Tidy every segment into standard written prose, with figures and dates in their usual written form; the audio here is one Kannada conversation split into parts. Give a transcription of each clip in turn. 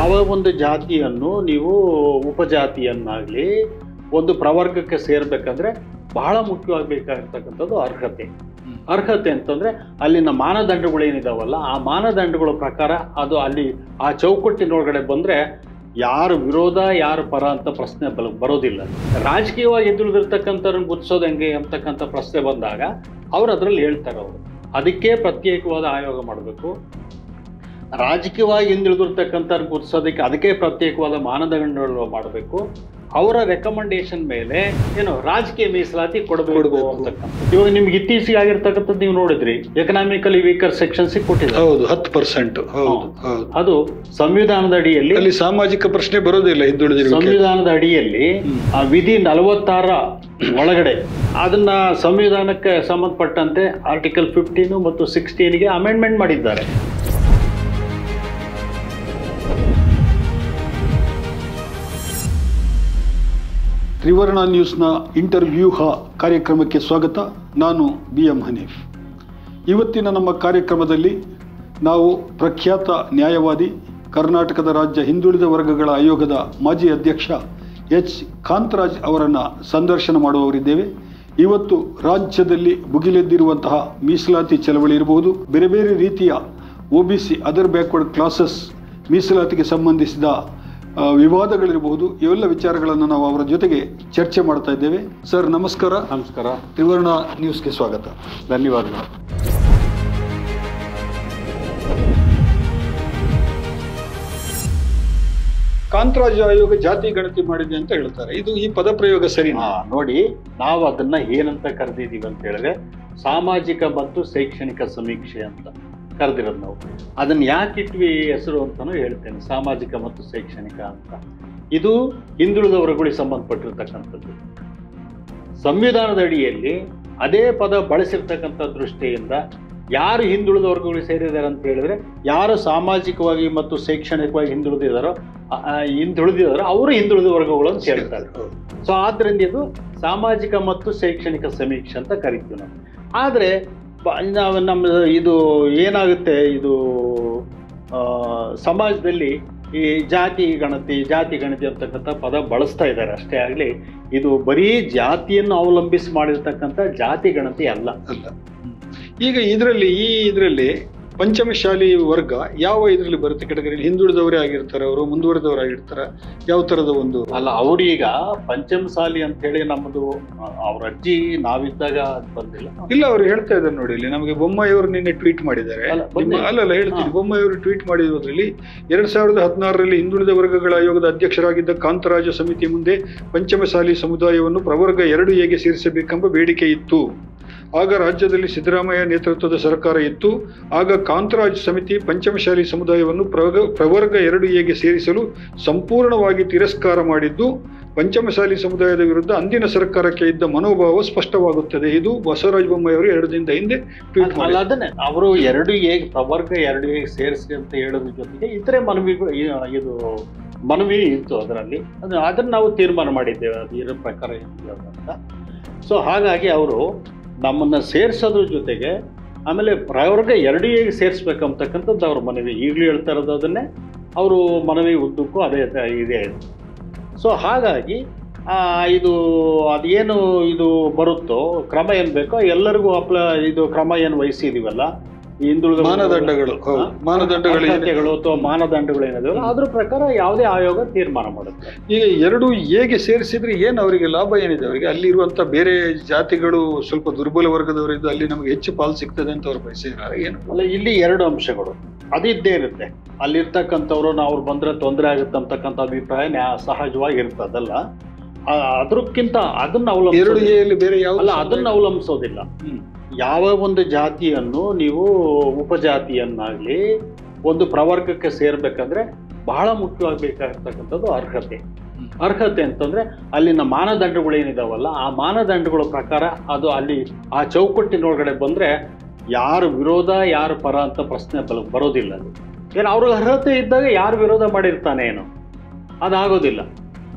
ಯಾವ ಒಂದು ಜಾತಿಯನ್ನು ನೀವು ಉಪಜಾತಿಯನ್ನಾಗಲಿ ಒಂದು ಪ್ರವರ್ಗಕ್ಕೆ ಸೇರ್ಬೇಕಂದ್ರೆ ಬಹಳ ಮುಖ್ಯವಾಗಬೇಕಾಗಿರ್ತಕ್ಕಂಥದ್ದು ಅರ್ಹತೆ ಅಂತಂದ್ರೆ ಅಲ್ಲಿನ ಮಾನದಂಡಗಳೇನಿದಾವಲ್ಲ ಆ ಮಾನದಂಡಗಳ ಪ್ರಕಾರ ಅದು ಅಲ್ಲಿ ಆ ಚೌಕಟ್ಟಿನೊಳಗಡೆ ಬಂದ್ರೆ ಯಾರು ವಿರೋಧ ಯಾರು ಪರ ಅಂತ ಪ್ರಶ್ನೆ ಬರೋದಿಲ್ಲ. ರಾಜಕೀಯವಾಗಿ ಹಿಂದುಳಿದಿರ್ತಕ್ಕಂಥವ್ರನ್ನ ಗುರ್ತಿಸೋದು ಹೆಂಗೆ ಅಂತಕ್ಕಂಥ ಪ್ರಶ್ನೆ ಬಂದಾಗ ಅವ್ರು ಅದರಲ್ಲಿ ಹೇಳ್ತಾರೆ. ಅವರು ಅದಕ್ಕೆ ಪ್ರತ್ಯೇಕವಾದ ಆಯೋಗ ಮಾಡಬೇಕು. ರಾಜಕೀಯವಾಗಿ ಹಿಂದುಳಿದಿರ್ತಕ್ಕಂಥವ್ರನ್ನ ಗುರ್ತಿಸೋದಕ್ಕೆ ಅದಕ್ಕೆ ಪ್ರತ್ಯೇಕವಾದ ಮಾನದಂಡಗಳು ಮಾಡಬೇಕು. ಅವರ ರೆಕಮೆಂಡೇಶನ್ ಮೇಲೆ ಏನು ರಾಜಕೀಯ ಮೀಸಲಾತಿ ಕೊಡಬೇಕು ಅಂತಕ್ಕಂಥ. ಇವಾಗ ನಿಮ್ಗೆ ಇತ್ತೀಚೆಗೆ ಆಗಿರ್ತಕ್ಕಂಥದ್ದು ನೀವು ನೋಡಿದ್ರಿ, ಎಕನಾಮಿಕಲಿ ವೀಕರ್ ಸೆಕ್ಷನ್ಸ್ ಕೊಟ್ಟಿದ್ದಾರೆ. ಹೌದು, 10%. ಅದು ಸಂವಿಧಾನದ ಅಡಿಯಲ್ಲಿ ಅಲ್ಲಿ ಸಾಮಾಜಿಕ ಪ್ರಶ್ನೆ ಬರೋದಿಲ್ಲ. ಹಿಂದುಳಿದ ಸಂವಿಧಾನದ ಅಡಿಯಲ್ಲಿ ಆ ವಿಧಿ 46 ಒಳಗಡೆ ಅದನ್ನ ಸಂವಿಧಾನಕ್ಕೆ ಸಂಬಂಧಪಟ್ಟಂತೆ ಆರ್ಟಿಕಲ್ 15 ಮತ್ತು 16ಗೆ ಅಮೆಂಡ್ಮೆಂಟ್ ಮಾಡಿದ್ದಾರೆ. ತ್ರಿವರ್ಣ ನ್ಯೂಸ್ನ ಇಂಟರ್ವ್ಯೂ ಕಾರ್ಯಕ್ರಮಕ್ಕೆ ಸ್ವಾಗತ. ನಾನು BM ಹನೀಫ್. ಇವತ್ತಿನ ನಮ್ಮ ಕಾರ್ಯಕ್ರಮದಲ್ಲಿ ನಾವು ಪ್ರಖ್ಯಾತ ನ್ಯಾಯವಾದಿ, ಕರ್ನಾಟಕದ ರಾಜ್ಯ ಹಿಂದುಳಿದ ವರ್ಗಗಳ ಆಯೋಗದ ಮಾಜಿ ಅಧ್ಯಕ್ಷ H. ಕಾಂತರಾಜ್ ಅವರನ್ನು ಸಂದರ್ಶನ ಮಾಡುವವರಿದ್ದೇವೆ. ಇವತ್ತು ರಾಜ್ಯದಲ್ಲಿ ಭುಗಿಲೆದ್ದಿರುವಂತಹ ಮೀಸಲಾತಿ ಚಳವಳಿ ಇರಬಹುದು, ಬೇರೆ ಬೇರೆ ರೀತಿಯ OBC ಅದರ್ ಬ್ಯಾಕ್ವರ್ಡ್ ಕ್ಲಾಸಸ್ ಮೀಸಲಾತಿಗೆ ಸಂಬಂಧಿಸಿದ ವಿವಾದಗಳಿರಬಹುದು. ಇವೆಲ್ಲ ವಿಚಾರಗಳನ್ನು ನಾವು ಅವರ ಜೊತೆಗೆ ಚರ್ಚೆ ಮಾಡ್ತಾ ಇದ್ದೇವೆ. ಸರ್ ನಮಸ್ಕಾರ. ನಮಸ್ಕಾರ. ತ್ರಿವರ್ಣ ನ್ಯೂಸ್ಗೆ ಸ್ವಾಗತ. ಧನ್ಯವಾದಗಳು. ಕಾಂತರಾಜ್ ಆಯೋಗ ಜಾತಿ ಗಣತಿ ಮಾಡಿದೆ ಅಂತ ಹೇಳ್ತಾರೆ. ಇದು ಈ ಪದ ಪ್ರಯೋಗ ಸರಿ? ನೋಡಿ, ನಾವು ಅದನ್ನ ಏನಂತ ಕರೆದಿದ್ದೀವಿ ಅಂತ ಹೇಳಿದ್ರೆ ಸಾಮಾಜಿಕ ಮತ್ತು ಶೈಕ್ಷಣಿಕ ಸಮೀಕ್ಷೆ ಅಂತ ಕರೆದಿರೋದು. ನಾವು ಅದನ್ನ ಯಾಕೆ ಇಟ್ವಿ ಹೆಸರು ಅಂತಾನು ಹೇಳ್ತೇನೆ, ಸಾಮಾಜಿಕ ಮತ್ತು ಶೈಕ್ಷಣಿಕ ಅಂತ. ಇದು ಹಿಂದುಳಿದ ವರ್ಗಗಳಿಗೆ ಸಂಬಂಧಪಟ್ಟಿರ್ತಕ್ಕಂಥದ್ದು. ಸಂವಿಧಾನದ ಅಡಿಯಲ್ಲಿ ಅದೇ ಪದ ಬಳಸಿರ್ತಕ್ಕಂಥ ದೃಷ್ಟಿಯಿಂದ ಯಾರು ಹಿಂದುಳಿದ ವರ್ಗಗಳಿಗೆ ಸೇರಿದ್ದಾರೆ ಅಂತ ಹೇಳಿದ್ರೆ ಯಾರು ಸಾಮಾಜಿಕವಾಗಿ ಮತ್ತು ಶೈಕ್ಷಣಿಕವಾಗಿ ಹಿಂದುಳಿದಿದ್ದಾರೋ ಅವರು ಹಿಂದುಳಿದ ವರ್ಗಗಳು ಅಂತ ಹೇಳ್ತಾರೆ. ಸೊ ಆದ್ರಿಂದ ಇದು ಸಾಮಾಜಿಕ ಮತ್ತು ಶೈಕ್ಷಣಿಕ ಸಮೀಕ್ಷೆ ಅಂತ ಕರಿತೀವಿ ನಾವು. ಆದ್ರೆ ನಮ್ಮ ಇದು ಏನಾಗುತ್ತೆ, ಇದು ಸಮಾಜದಲ್ಲಿ ಈ ಜಾತಿ ಗಣತಿ ಅಂತಕ್ಕಂಥ ಪದ ಬಳಸ್ತಾ ಇದ್ದಾರೆ ಅಷ್ಟೇ ಆಗಲಿ. ಇದು ಬರೀ ಜಾತಿಯನ್ನು ಅವಲಂಬಿಸಿ ಮಾಡಿರ್ತಕ್ಕಂಥ ಜಾತಿ ಗಣತಿ ಅಲ್ಲ. ಈಗ ಇದರಲ್ಲಿ ಪಂಚಮಶಾಲಿ ವರ್ಗ ಯಾವ ಇದರಲ್ಲಿ ಬರುತ್ತೆ ಕೆಟಗರಿ? ಹಿಂದುಳಿದವರೇ ಆಗಿರ್ತಾರೆ, ಅವರು ಮುಂದುವರೆದವರಾಗಿರ್ತಾರೆ, ಯಾವ ತರದ ಒಂದು ಅಲ್ಲ. ಅವ್ರೀಗ ಪಂಚಮಸಾಲಿ ಅಂತ ಹೇಳಿ ನಮ್ಮದು ಅವ್ರ ಅಜ್ಜಿ ನಾವಿದ್ದಾಗ ಬಂದಿಲ್ಲ. ಇಲ್ಲ, ಅವ್ರು ಹೇಳ್ತಾ ಇದ್ದಾರೆ ನೋಡಿ, ಇಲ್ಲಿ ನಮಗೆ ಬೊಮ್ಮಾಯಿಯವರು ನಿನ್ನೆ ಟ್ವೀಟ್ ಮಾಡಿದ್ದಾರೆ. ಹೇಳ್ತೀನಿ, ಬೊಮ್ಮಾಯಿಯವರು ಟ್ವೀಟ್ ಮಾಡಿರೋದ್ರಲ್ಲಿ 2016ರಲ್ಲಿ ಹಿಂದುಳಿದ ವರ್ಗಗಳ ಆಯೋಗದ ಅಧ್ಯಕ್ಷರಾಗಿದ್ದ ಕಾಂತರಾಜ ಸಮಿತಿ ಮುಂದೆ ಪಂಚಮಸಾಲಿ ಸಮುದಾಯವನ್ನು ಪ್ರವರ್ಗ 2Aಗೆ ಸೇರಿಸಬೇಕೆಂಬ ಬೇಡಿಕೆ ಇತ್ತು. ಆಗ ರಾಜ್ಯದಲ್ಲಿ ಸಿದ್ದರಾಮಯ್ಯ ನೇತೃತ್ವದ ಸರ್ಕಾರ ಇತ್ತು. ಆಗ ಕಾಂತರಾಜ್ ಸಮಿತಿ ಪಂಚಮಶಾಲಿ ಸಮುದಾಯವನ್ನು ಪ್ರವರ್ಗ 2Aಗೆ ಸೇರಿಸಲು ಸಂಪೂರ್ಣವಾಗಿ ತಿರಸ್ಕಾರ ಮಾಡಿದ್ದು ಪಂಚಮಶಾಲಿ ಸಮುದಾಯದ ವಿರುದ್ಧ ಅಂದಿನ ಸರ್ಕಾರಕ್ಕೆ ಇದ್ದ ಮನೋಭಾವ ಸ್ಪಷ್ಟವಾಗುತ್ತದೆ. ಇದು ಬಸವರಾಜ ಬೊಮ್ಮಾಯಿ ಅವರು 2 ದಿನದ ಹಿಂದೆ ಟ್ವೀಟ್ ಮಾಡಿದ್ದಾರೆ. ಅದನ್ನೇ ಅವರು 2A ಪ್ರವರ್ಗ 2A ಸೇರಿಸಿ ಅಂತ ಹೇಳೋದ್ರ ಜೊತೆಗೆ ಇತರೆ ಇದು ಮನವಿ ಇತ್ತು ಅದರಲ್ಲಿ. ಅದನ್ನ ನಾವು ತೀರ್ಮಾನ ಮಾಡಿದ್ದೇವೆ ಅದು ಇರೋ ಪ್ರಕಾರ ಅಂತ. ಸೊ ಹಾಗಾಗಿ ಅವರು ನಮ್ಮನ್ನ ಸೇರಿಸೋದ್ರ ಜೊತೆಗೆ ಆಮೇಲೆ ಪ್ರವರ್ಗ 2Aಗೆ ಸೇರಿಸ್ಬೇಕಂತಕ್ಕಂಥದ್ದು ಅವ್ರ ಮನವಿ. ಈಗಲೂ ಹೇಳ್ತಾ ಇರೋದು ಅದನ್ನೇ, ಅವರು ಮನವಿ ಉದ್ದಕ್ಕೂ ಅದೇ ಇದೆ. ಸೊ ಹಾಗಾಗಿ ಅದೇನು ಇದು ಬರುತ್ತೋ ಕ್ರಮ ಏನು ಬೇಕೋ ಎಲ್ಲರಿಗೂ ಇದು ಕ್ರಮ ಏನು ವಹಿಸಿದೀವಲ್ಲ, ಹಿಂದುಳಿದ ಮಾನದಂಡಗಳು ಅಥವಾ ಮಾನದಂಡಗಳು ಏನಿದಾವಲ್ಲ ಅದ್ರ ಪ್ರಕಾರ ಯಾವುದೇ ಆಯೋಗ ತೀರ್ಮಾನ ಮಾಡುತ್ತೆ. ಈಗ 2Aಗೆ ಸೇರಿಸಿದ್ರೆ ಏನು ಅವರಿಗೆ ಲಾಭ ಏನಿದೆ? ಅವರಿಗೆ ಅಲ್ಲಿರುವಂತ ಬೇರೆ ಜಾತಿಗಳು ಸ್ವಲ್ಪ ದುರ್ಬಲ ವರ್ಗದವರಿದ್ದು ಅಲ್ಲಿ ನಮಗೆ ಹೆಚ್ಚು ಪಾಲು ಸಿಗ್ತದೆ ಅಂತ ಅವ್ರು ಬಯಸಿದ್ದಾರೆ. ಏನು ಅಲ್ಲ, ಇಲ್ಲಿ 2 ಅಂಶಗಳು ಅದಿದ್ದೇ ಇರುತ್ತೆ. ಅಲ್ಲಿರ್ತಕ್ಕಂಥವ್ರು ಅವ್ರು ಬಂದ್ರೆ ತೊಂದರೆ ಆಗುತ್ತೆ ಅಂತಕ್ಕಂಥ ಅಭಿಪ್ರಾಯ ಸಹಜವಾಗಿ ಇರ್ತದಲ್ಲ. ಅದಕ್ಕಿಂತ ಅದನ್ನ ಅದನ್ನ ಅವಲಂಬಿಸೋದಿಲ್ಲ. ಯಾವ ಒಂದು ಜಾತಿಯನ್ನು ನೀವು ಉಪಜಾತಿಯನ್ನಾಗ್ಲಿ ಒಂದು ಪ್ರವರ್ಗಕ್ಕೆ ಸೇರ್ಬೇಕಂದ್ರೆ ಬಹಳ ಮುಖ್ಯವಾಗಬೇಕಾಗಿರ್ತಕ್ಕಂಥದ್ದು ಅರ್ಹತೆ ಅಂತಂದ್ರೆ ಅಲ್ಲಿನ ಮಾನದಂಡಗಳೇನಿದಾವಲ್ಲ ಆ ಮಾನದಂಡಗಳ ಪ್ರಕಾರ ಅದು ಅಲ್ಲಿ ಆ ಚೌಕಟ್ಟಿನೊಳಗಡೆ ಬಂದ್ರೆ ಯಾರು ವಿರೋಧ ಯಾರು ಪರ ಅಂತ ಪ್ರಶ್ನೆ ಬರೋದಿಲ್ಲ. ಅದು ಏನು ಅವ್ರಿಗೆ ಅರ್ಹತೆ ಇದ್ದಾಗ ಯಾರು ವಿರೋಧ ಮಾಡಿರ್ತಾನೆ ಏನೋ ಅದಾಗೋದಿಲ್ಲ.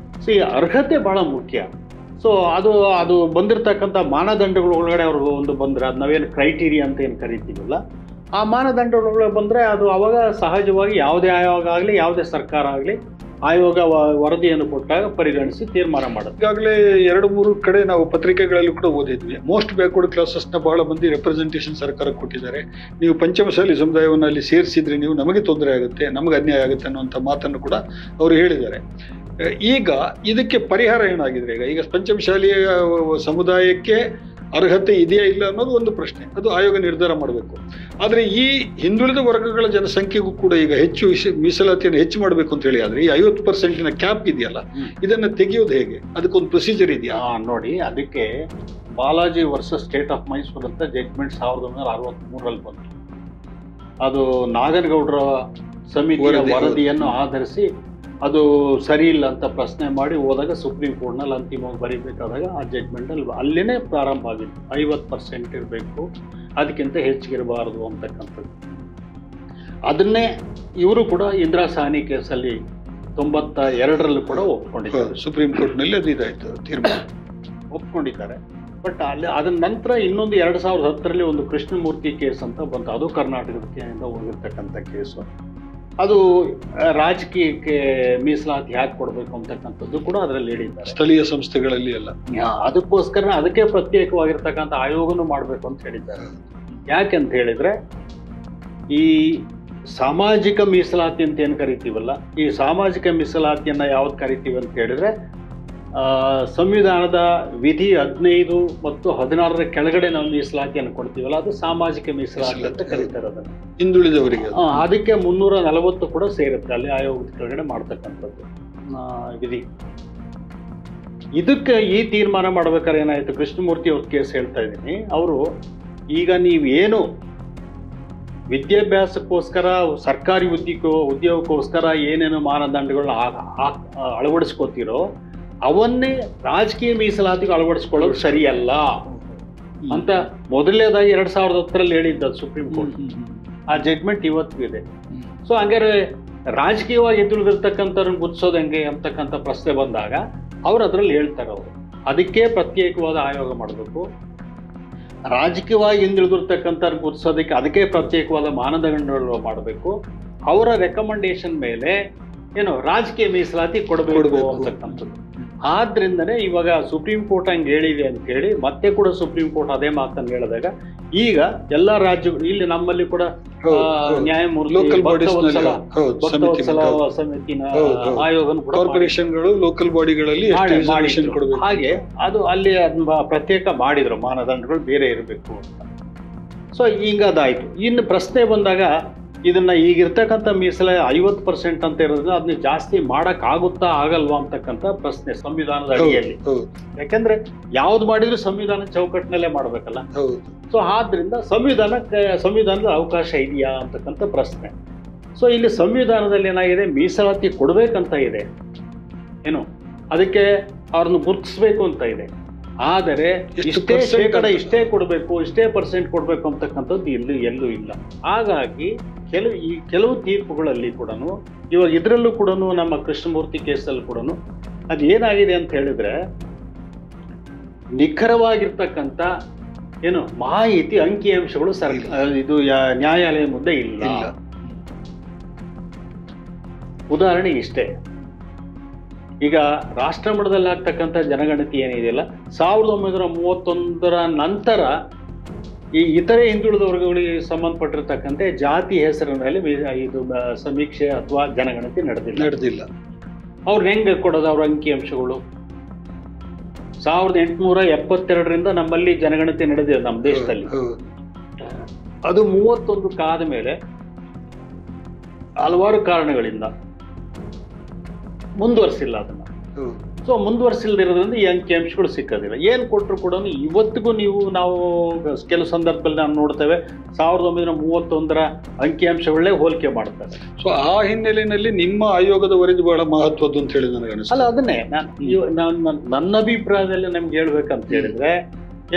ಅರ್ಹತೆ ಬಹಳ ಮುಖ್ಯ. ಸೊ ಅದು ಬಂದಿರತಕ್ಕಂಥ ಮಾನದಂಡಗಳ ಒಳಗಡೆ ಅವ್ರಿಗೆ ಒಂದು ಬಂದರೆ ಅದು ನಾವೇನು ಕ್ರೈಟೀರಿಯಾ ಅಂತ ಏನು ಕರಿತೀವಲ್ಲ ಆ ಮಾನದಂಡಗಳು ಬಂದರೆ ಅದು ಅವಾಗ ಸಹಜವಾಗಿ ಯಾವುದೇ ಆಯೋಗ ಆಗಲಿ ಯಾವುದೇ ಸರ್ಕಾರ ಆಗಲಿ ಆಯೋಗ ವರದಿಯನ್ನು ಕೊಟ್ಟಾಗ ಪರಿಗಣಿಸಿ ತೀರ್ಮಾನ ಮಾಡುತ್ತೆ. ಈಗಾಗಲೇ 2-3 ಕಡೆ ನಾವು ಪತ್ರಿಕೆಗಳಲ್ಲೂ ಕೂಡ ಓದಿದ್ವಿ, ಮೋಸ್ಟ್ ಬ್ಯಾಕ್ವರ್ಡ್ ಕ್ಲಾಸಸ್ನ ಬಹಳ ಮಂದಿ ರೆಪ್ರೆಸೆಂಟೇಷನ್ ಸರ್ಕಾರಕ್ಕೆ ಕೊಟ್ಟಿದ್ದಾರೆ. ನೀವು ಪಂಚಮಸಾಲಿ ಸಮುದಾಯವನ್ನು ಅಲ್ಲಿ ಸೇರಿಸಿದ್ರೆ ನೀವು ನಮಗೆ ತೊಂದರೆ ಆಗುತ್ತೆ, ನಮಗೆ ಅನ್ಯಾಯ ಆಗುತ್ತೆ ಅನ್ನುವಂಥ ಮಾತನ್ನು ಕೂಡ ಅವರು ಹೇಳಿದ್ದಾರೆ. ಈಗ ಇದಕ್ಕೆ ಪರಿಹಾರ ಏನಾಗಿದೆ? ಈಗ ಪಂಚಮಶಾಲಿಯ ಸಮುದಾಯಕ್ಕೆ ಅರ್ಹತೆ ಇದೆಯಾ ಇಲ್ಲ ಅನ್ನೋದು ಒಂದು ಪ್ರಶ್ನೆ, ಅದು ಆಯೋಗ ನಿರ್ಧಾರ ಮಾಡಬೇಕು. ಆದರೆ ಈ ಹಿಂದುಳಿದ ವರ್ಗಗಳ ಜನಸಂಖ್ಯೆಗೂ ಕೂಡ ಈಗ ಹೆಚ್ಚು ಮೀಸಲಾತಿಯನ್ನು ಹೆಚ್ಚು ಮಾಡಬೇಕು ಅಂತ ಹೇಳಿ ಆದರೆ ಈ 50% ಕ್ಯಾಪ್ ಇದೆಯಲ್ಲ, ಇದನ್ನು ತೆಗೆಯೋದು ಹೇಗೆ? ಅದಕ್ಕೊಂದು ಪ್ರೊಸೀಜರ್ ಇದೆಯಾ? ನೋಡಿ, ಅದಕ್ಕೆ Balaji versus state of Mysuru ಅಂತ ಜಡ್ಜ್ಮೆಂಟ್ 1963ರಲ್ಲಿ ಬಂತು. ಅದು ನಾಗನಗೌಡರ ಸಮಿತಿಯ ವರದಿಯನ್ನು ಆಧರಿಸಿ ಅದು ಸರಿ ಇಲ್ಲ ಅಂತ ಪ್ರಶ್ನೆ ಮಾಡಿ ಹೋದಾಗ ಸುಪ್ರೀಂ ಕೋರ್ಟ್ನಲ್ಲಿ ಅಂತಿಮವಾಗಿ ಬರೀಬೇಕಾದಾಗ ಆ ಜಡ್ಜ್ಮೆಂಟಲ್ಲಿ ಅಲ್ಲಿನೇ ಪ್ರಾರಂಭ ಆಗಿತ್ತು. 50% ಇರಬೇಕು, ಅದಕ್ಕಿಂತ ಹೆಚ್ಚಿಗಿರಬಾರದು ಅಂತಕ್ಕಂಥದ್ದು. ಅದನ್ನೇ ಇವರು ಕೂಡ ಇಂದಿರಾ ಸಾಹ್ನಿ ಕೇಸಲ್ಲಿ 92ರಲ್ಲೂ ಕೂಡ ಒಪ್ಕೊಂಡಿದ್ದಾರೆ. ಸುಪ್ರೀಂ ಕೋರ್ಟ್ನಲ್ಲಿ ಅದು ಇದಾಯಿತು, ತೀರ್ಮಾನ ಒಪ್ಕೊಂಡಿದ್ದಾರೆ. ಬಟ್ ಅಲ್ಲಿ ಅದರ ನಂತರ ಇನ್ನೊಂದು 2010ರಲ್ಲಿ ಒಂದು ಕೃಷ್ಣಮೂರ್ತಿ ಕೇಸ್ ಅಂತ ಬಂತು. ಅದು ಕರ್ನಾಟಕದಿಂದ ಹೋಗಿರ್ತಕ್ಕಂಥ ಕೇಸು. ಅದು ರಾಜಕೀಯಕ್ಕೆ ಮೀಸಲಾತಿ ಯಾಕೆ ಕೊಡಬೇಕು ಅಂತಕ್ಕಂಥದ್ದು ಕೂಡ ಅದರಲ್ಲಿ ಹೇಳಿದ್ದಾರೆ. ಸ್ಥಳೀಯ ಸಂಸ್ಥೆಗಳಲ್ಲಿ ಎಲ್ಲ ಅದಕ್ಕೋಸ್ಕರ ಅದಕ್ಕೆ ಪ್ರತ್ಯೇಕವಾಗಿರ್ತಕ್ಕಂಥ ಆಯೋಗನೂ ಮಾಡಬೇಕು ಅಂತ ಹೇಳಿದ್ದಾರೆ. ಯಾಕೆಂತ ಹೇಳಿದ್ರೆ ಈ ಸಾಮಾಜಿಕ ಮೀಸಲಾತಿ ಅಂತ ಏನು ಕರಿತೀವಲ್ಲ, ಈ ಸಾಮಾಜಿಕ ಮೀಸಲಾತಿಯನ್ನು ಯಾವ್ದು ಕರಿತೀವಿ ಅಂತ ಹೇಳಿದ್ರೆ ಸಂವಿಧಾನದ ವಿಧಿ 15 ಮತ್ತು 16ರ ಕೆಳಗಡೆ ನಾವು ಮೀಸಲಾತಿಯನ್ನು ಕೊಡ್ತೀವಲ್ಲ, ಅದು ಸಾಮಾಜಿಕ ಮೀಸಲಾತಿ ಅಂತ ಕರೀತಾರೆ ಅದನ್ನು, ಹಿಂದುಳಿದವರಿಗೆ. ಅದಕ್ಕೆ 340 ಕೂಡ ಸೇರುತ್ತೆ ಅಲ್ಲಿ ಆಯೋಗದ ಕೆಳಗಡೆ ಮಾಡ್ತಕ್ಕಂಥದ್ದು ವಿಧಿ. ಇದಕ್ಕೆ ಈ ತೀರ್ಮಾನ ಮಾಡ್ಬೇಕಾದ್ರೆ ಏನಾಯ್ತು, ಕೃಷ್ಣಮೂರ್ತಿ ಅವ್ರ ಕೇಸ್ ಹೇಳ್ತಾ ಇದ್ದೀನಿ. ಅವರು ಈಗ ನೀವೇನು ವಿದ್ಯಾಭ್ಯಾಸಕ್ಕೋಸ್ಕರ ಸರ್ಕಾರಿ ಉದ್ಯೋಗಕ್ಕೋಸ್ಕರ ಏನೇನು ಮಾನದಂಡಗಳನ್ನ ಅಳವಡಿಸ್ಕೋತಿರೋ ಅವನ್ನೇ ರಾಜಕೀಯ ಮೀಸಲಾತಿಗೆ ಅಳವಡಿಸ್ಕೊಳ್ಳೋದು ಸರಿಯಲ್ಲ ಅಂತ ಮೊದಲನೇದಾಗಿ 2010ರಲ್ಲಿ ಹೇಳಿದ್ದ ಸುಪ್ರೀಂ ಕೋರ್ಟ್. ಆ ಜಡ್ಜ್ಮೆಂಟ್ ಇವತ್ತಿಗೂ ಇದೆ. ಸೊ ಹಂಗಾರೆ ರಾಜಕೀಯವಾಗಿ ಹಿಂದುಳಿದಿರ್ತಕ್ಕಂಥವ್ರನ್ನ ಗುರ್ತಿಸೋದು ಹೆಂಗೆ ಅಂತಕ್ಕಂಥ ಪ್ರಶ್ನೆ ಬಂದಾಗ ಅವ್ರು ಅದರಲ್ಲಿ ಹೇಳ್ತಾರೆ, ಅವರು ಅದಕ್ಕೆ ಪ್ರತ್ಯೇಕವಾದ ಆಯೋಗ ಮಾಡಬೇಕು, ರಾಜಕೀಯವಾಗಿ ಹಿಂದುಳಿದಿರ್ತಕ್ಕಂಥವ್ರನ್ನ ಗುರ್ತಿಸೋದಕ್ಕೆ ಅದಕ್ಕೆ ಪ್ರತ್ಯೇಕವಾದ ಮಾನದಂಡಗಳು ಮಾಡಬೇಕು, ಅವರ ರೆಕಮೆಂಡೇಶನ್ ಮೇಲೆ ಏನು ರಾಜಕೀಯ ಮೀಸಲಾತಿ ಕೊಡಬೇಕು ಅಂತಕ್ಕಂಥದ್ದು. ಆದ್ರಿಂದನೇ ಇವಾಗ ಸುಪ್ರೀಂ ಕೋರ್ಟ್ ಹಂಗೆ ಹೇಳಿದೆ ಅಂತ ಹೇಳಿ ಮತ್ತೆ ಕೂಡ ಸುಪ್ರೀಂ ಕೋರ್ಟ್ ಅದೇ ಮಾತನ್ನು ಹೇಳಿದಾಗ ಈಗ ಎಲ್ಲಾ ರಾಜ್ಯಗಳು, ಇಲ್ಲಿ ನಮ್ಮಲ್ಲಿ ಕೂಡ ನ್ಯಾಯಮೂರ್ತಿ ಸಮಿತಿನ ಆಯೋಗನು ಕೂಡ ಕಾರ್ಪೊರೇಷನ್ಗಳು ಲೋಕಲ್ ಬಾಡಿಗಳಲ್ಲಿ ಹಾಗೆ ಅದು ಅಲ್ಲಿ ಪ್ರತ್ಯೇಕ ಮಾಡಿದ್ರು, ಮಾನದಂಡಗಳು ಬೇರೆ ಇರಬೇಕು ಅಂತ. ಸೊ ಈಗ ಅದಾಯ್ತು. ಇನ್ನು ಪ್ರಶ್ನೆ ಬಂದಾಗ ಇದನ್ನ ಈಗಿರ್ತಕ್ಕಂಥ ಮೀಸಲ 50% ಅಂತ ಇರೋದ್ರಿಂದ ಅದನ್ನ ಜಾಸ್ತಿ ಮಾಡಕ್ ಆಗುತ್ತಾ ಆಗಲ್ವಾ ಅಂತಕ್ಕಂಥ ಪ್ರಶ್ನೆ ಸಂವಿಧಾನದ ಅಡಿಯಲ್ಲಿ. ಯಾಕಂದ್ರೆ ಯಾವ್ದು ಮಾಡಿದ್ರು ಸಂವಿಧಾನ ಚೌಕಟ್ಟಿನಲ್ಲೇ ಮಾಡ್ಬೇಕಲ್ಲ. ಸೊ ಆದ್ರಿಂದ ಸಂವಿಧಾನದ ಅವಕಾಶ ಇದೆಯಾ ಅಂತಕ್ಕಂಥ ಪ್ರಶ್ನೆ. ಸೊ ಇಲ್ಲಿ ಸಂವಿಧಾನದಲ್ಲಿ ಏನಾಗಿದೆ, ಮೀಸಲಾತಿ ಕೊಡ್ಬೇಕಂತ ಇದೆ, ಏನು ಅದಕ್ಕೆ ಅವ್ರನ್ನ ಗುರುತಿಸ್ಬೇಕು ಅಂತ ಇದೆ. ಆದರೆ ಇಷ್ಟೇ ಶೇಕಡ ಇಷ್ಟೇ ಕೊಡಬೇಕು, ಇಷ್ಟೇ % ಕೊಡಬೇಕು ಅಂತಕ್ಕಂಥದ್ದು ಎಲ್ಲೂ ಇಲ್ಲ. ಹಾಗಾಗಿ ಕೆಲವು ತೀರ್ಪುಗಳಲ್ಲಿ ಕೂಡ ಇವಾಗ ಇದರಲ್ಲೂ ಕೂಡ ನಮ್ಮ ಕೃಷ್ಣಮೂರ್ತಿ ಕೇಸಲ್ಲಿ ಕೂಡ ಅದು ಏನಾಗಿದೆ ಅಂತ ಹೇಳಿದ್ರೆ, ನಿಖರವಾಗಿರ್ತಕ್ಕಂಥ ಏನು ಮಾಹಿತಿ ಅಂಕಿಅಂಶಗಳು ಇದು ನ್ಯಾಯಾಲಯ ಮುಂದೆ ಇಲ್ಲ. ಉದಾಹರಣೆ ಇಷ್ಟೇ, ಈಗ ರಾಷ್ಟ್ರ ಮಟ್ಟದಲ್ಲಿ ಆಗ್ತಕ್ಕಂಥ ಜನಗಣತಿ ಏನಿದೆಯಲ್ಲ 1931ರ ನಂತರ ಈ ಇತರೆ ಹಿಂದುಳಿದ ವರ್ಗಗಳಿಗೆ ಸಂಬಂಧಪಟ್ಟಿರ್ತಕ್ಕಂಥ ಜಾತಿ ಹೆಸರಿನಲ್ಲಿ ಇದು ಸಮೀಕ್ಷೆ ಅಥವಾ ಜನಗಣತಿ ನಡೆದಿಲ್ಲ. ಅವ್ರು ಹೆಂಗೆ ಕೊಡೋದು ಅವ್ರ ಅಂಕಿಅಂಶಗಳು? 1872ರಿಂದ ನಮ್ಮಲ್ಲಿ ಜನಗಣತಿ ನಡೆದಿದೆ ನಮ್ಮ ದೇಶದಲ್ಲಿ. ಅದು 31 ಕಾದ ಮೇಲೆ ಹಲವಾರು ಕಾರಣಗಳಿಂದ ಮುಂದುವರಿಸಿಲ್ಲ ಅದನ್ನ. ಸೊ ಮುಂದುವರಿಸಿಲ್ದಿರೋದ್ರಿಂದ ಈ ಅಂಕಿಅಂಶಗಳು ಸಿಕ್ಕೋದಿಲ್ಲ. ಏನು ಕೊಟ್ಟರು ಕೂಡ ಇವತ್ತಿಗೂ ನಾವು ಕೆಲವು ಸಂದರ್ಭದಲ್ಲಿ ನಾವು ನೋಡ್ತೇವೆ 1931ರ ಅಂಕಿಅಂಶಗಳನ್ನೇ ಹೋಲಿಕೆ ಮಾಡ್ತಾರೆ. ಸೊ ಆ ಹಿನ್ನೆಲೆಯಲ್ಲಿ ನಿಮ್ಮ ಆಯೋಗದ ವರದಿ ಬಹಳ ಮಹತ್ವದ್ದು ಅಂತ ಹೇಳಿ ನನಗೆ ಅನಿಸ್ತದೆ. ಅಲ್ಲ, ಅದನ್ನೇ ನನ್ನ ಅಭಿಪ್ರಾಯದಲ್ಲಿ ನಮ್ಗೆ ಹೇಳ್ಬೇಕಂತ ಹೇಳಿದ್ರೆ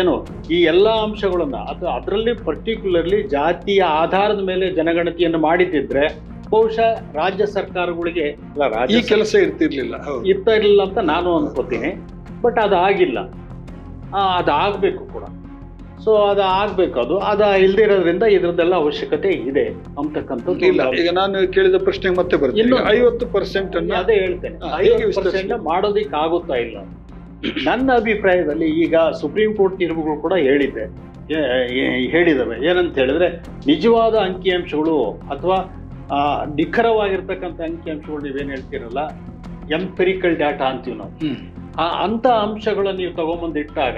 ಏನು, ಈ ಎಲ್ಲ ಅಂಶಗಳನ್ನ ಅದರಲ್ಲಿ ಪರ್ಟಿಕ್ಯುಲರ್ಲಿ ಜಾತಿಯ ಆಧಾರದ ಮೇಲೆ ಜನಗಣತಿಯನ್ನು ಮಾಡಿದ್ದಿದ್ರೆ ಬಹುಶಃ ರಾಜ್ಯ ಸರ್ಕಾರಗಳಿಗೆ ಈ ಕೆಲಸ ಇರ್ತಿರ್ಲಿಲ್ಲ ಅಂತ ನಾನು ಅನ್ಕೋತೀನಿ. ಬಟ್ ಅದಾಗಿಲ್ಲ, ಅದಾಗಬೇಕು ಕೂಡ. ಸೊ ಅದು ಆಗ್ಬೇಕು, ಅದು ಇಲ್ದಿರೋದ್ರಿಂದ ಇದ್ರದ್ದೆಲ್ಲ ಅವಶ್ಯಕತೆ ಇದೆ ಅಂತಕ್ಕಂಥದ್ದು. ಇಲ್ಲ, ಈಗ ನಾನು ಕೇಳಿದ ಪ್ರಶ್ನೆ ಮತ್ತೆ ಬರ್ತೀನಿ. 50% ಅನ್ನ ಅದೇ ಹೇಳ್ತೇನೆ, 50% ಮಾಡೋದಿಕ್ ಆಗುತ್ತಾ ಇಲ್ಲ. ನನ್ನ ಅಭಿಪ್ರಾಯದಲ್ಲಿ ಈಗ ಸುಪ್ರೀಂ ಕೋರ್ಟ್ ತೀರ್ಪುಗಳು ಕೂಡ ಹೇಳಿದವೆ ಏನಂತ ಹೇಳಿದ್ರೆ, ನಿಜವಾದ ಅಂಕಿಅಂಶಗಳು ಅಥವಾ ನಿಖರವಾಗಿರ್ತಕ್ಕಂಥ ಅಂಕಿಅಂಶಗಳು ನೀವೇನ್ ಹೇಳ್ತೀರಲ್ಲ, ಎಂಪೆರಿಕಲ್ ಡಾಟಾ ಅಂತೀವಿ ನಾವು, ಅಂತ ಅಂಶಗಳನ್ನ ನೀವು ತಗೊಂಬಂದಿಟ್ಟಾಗ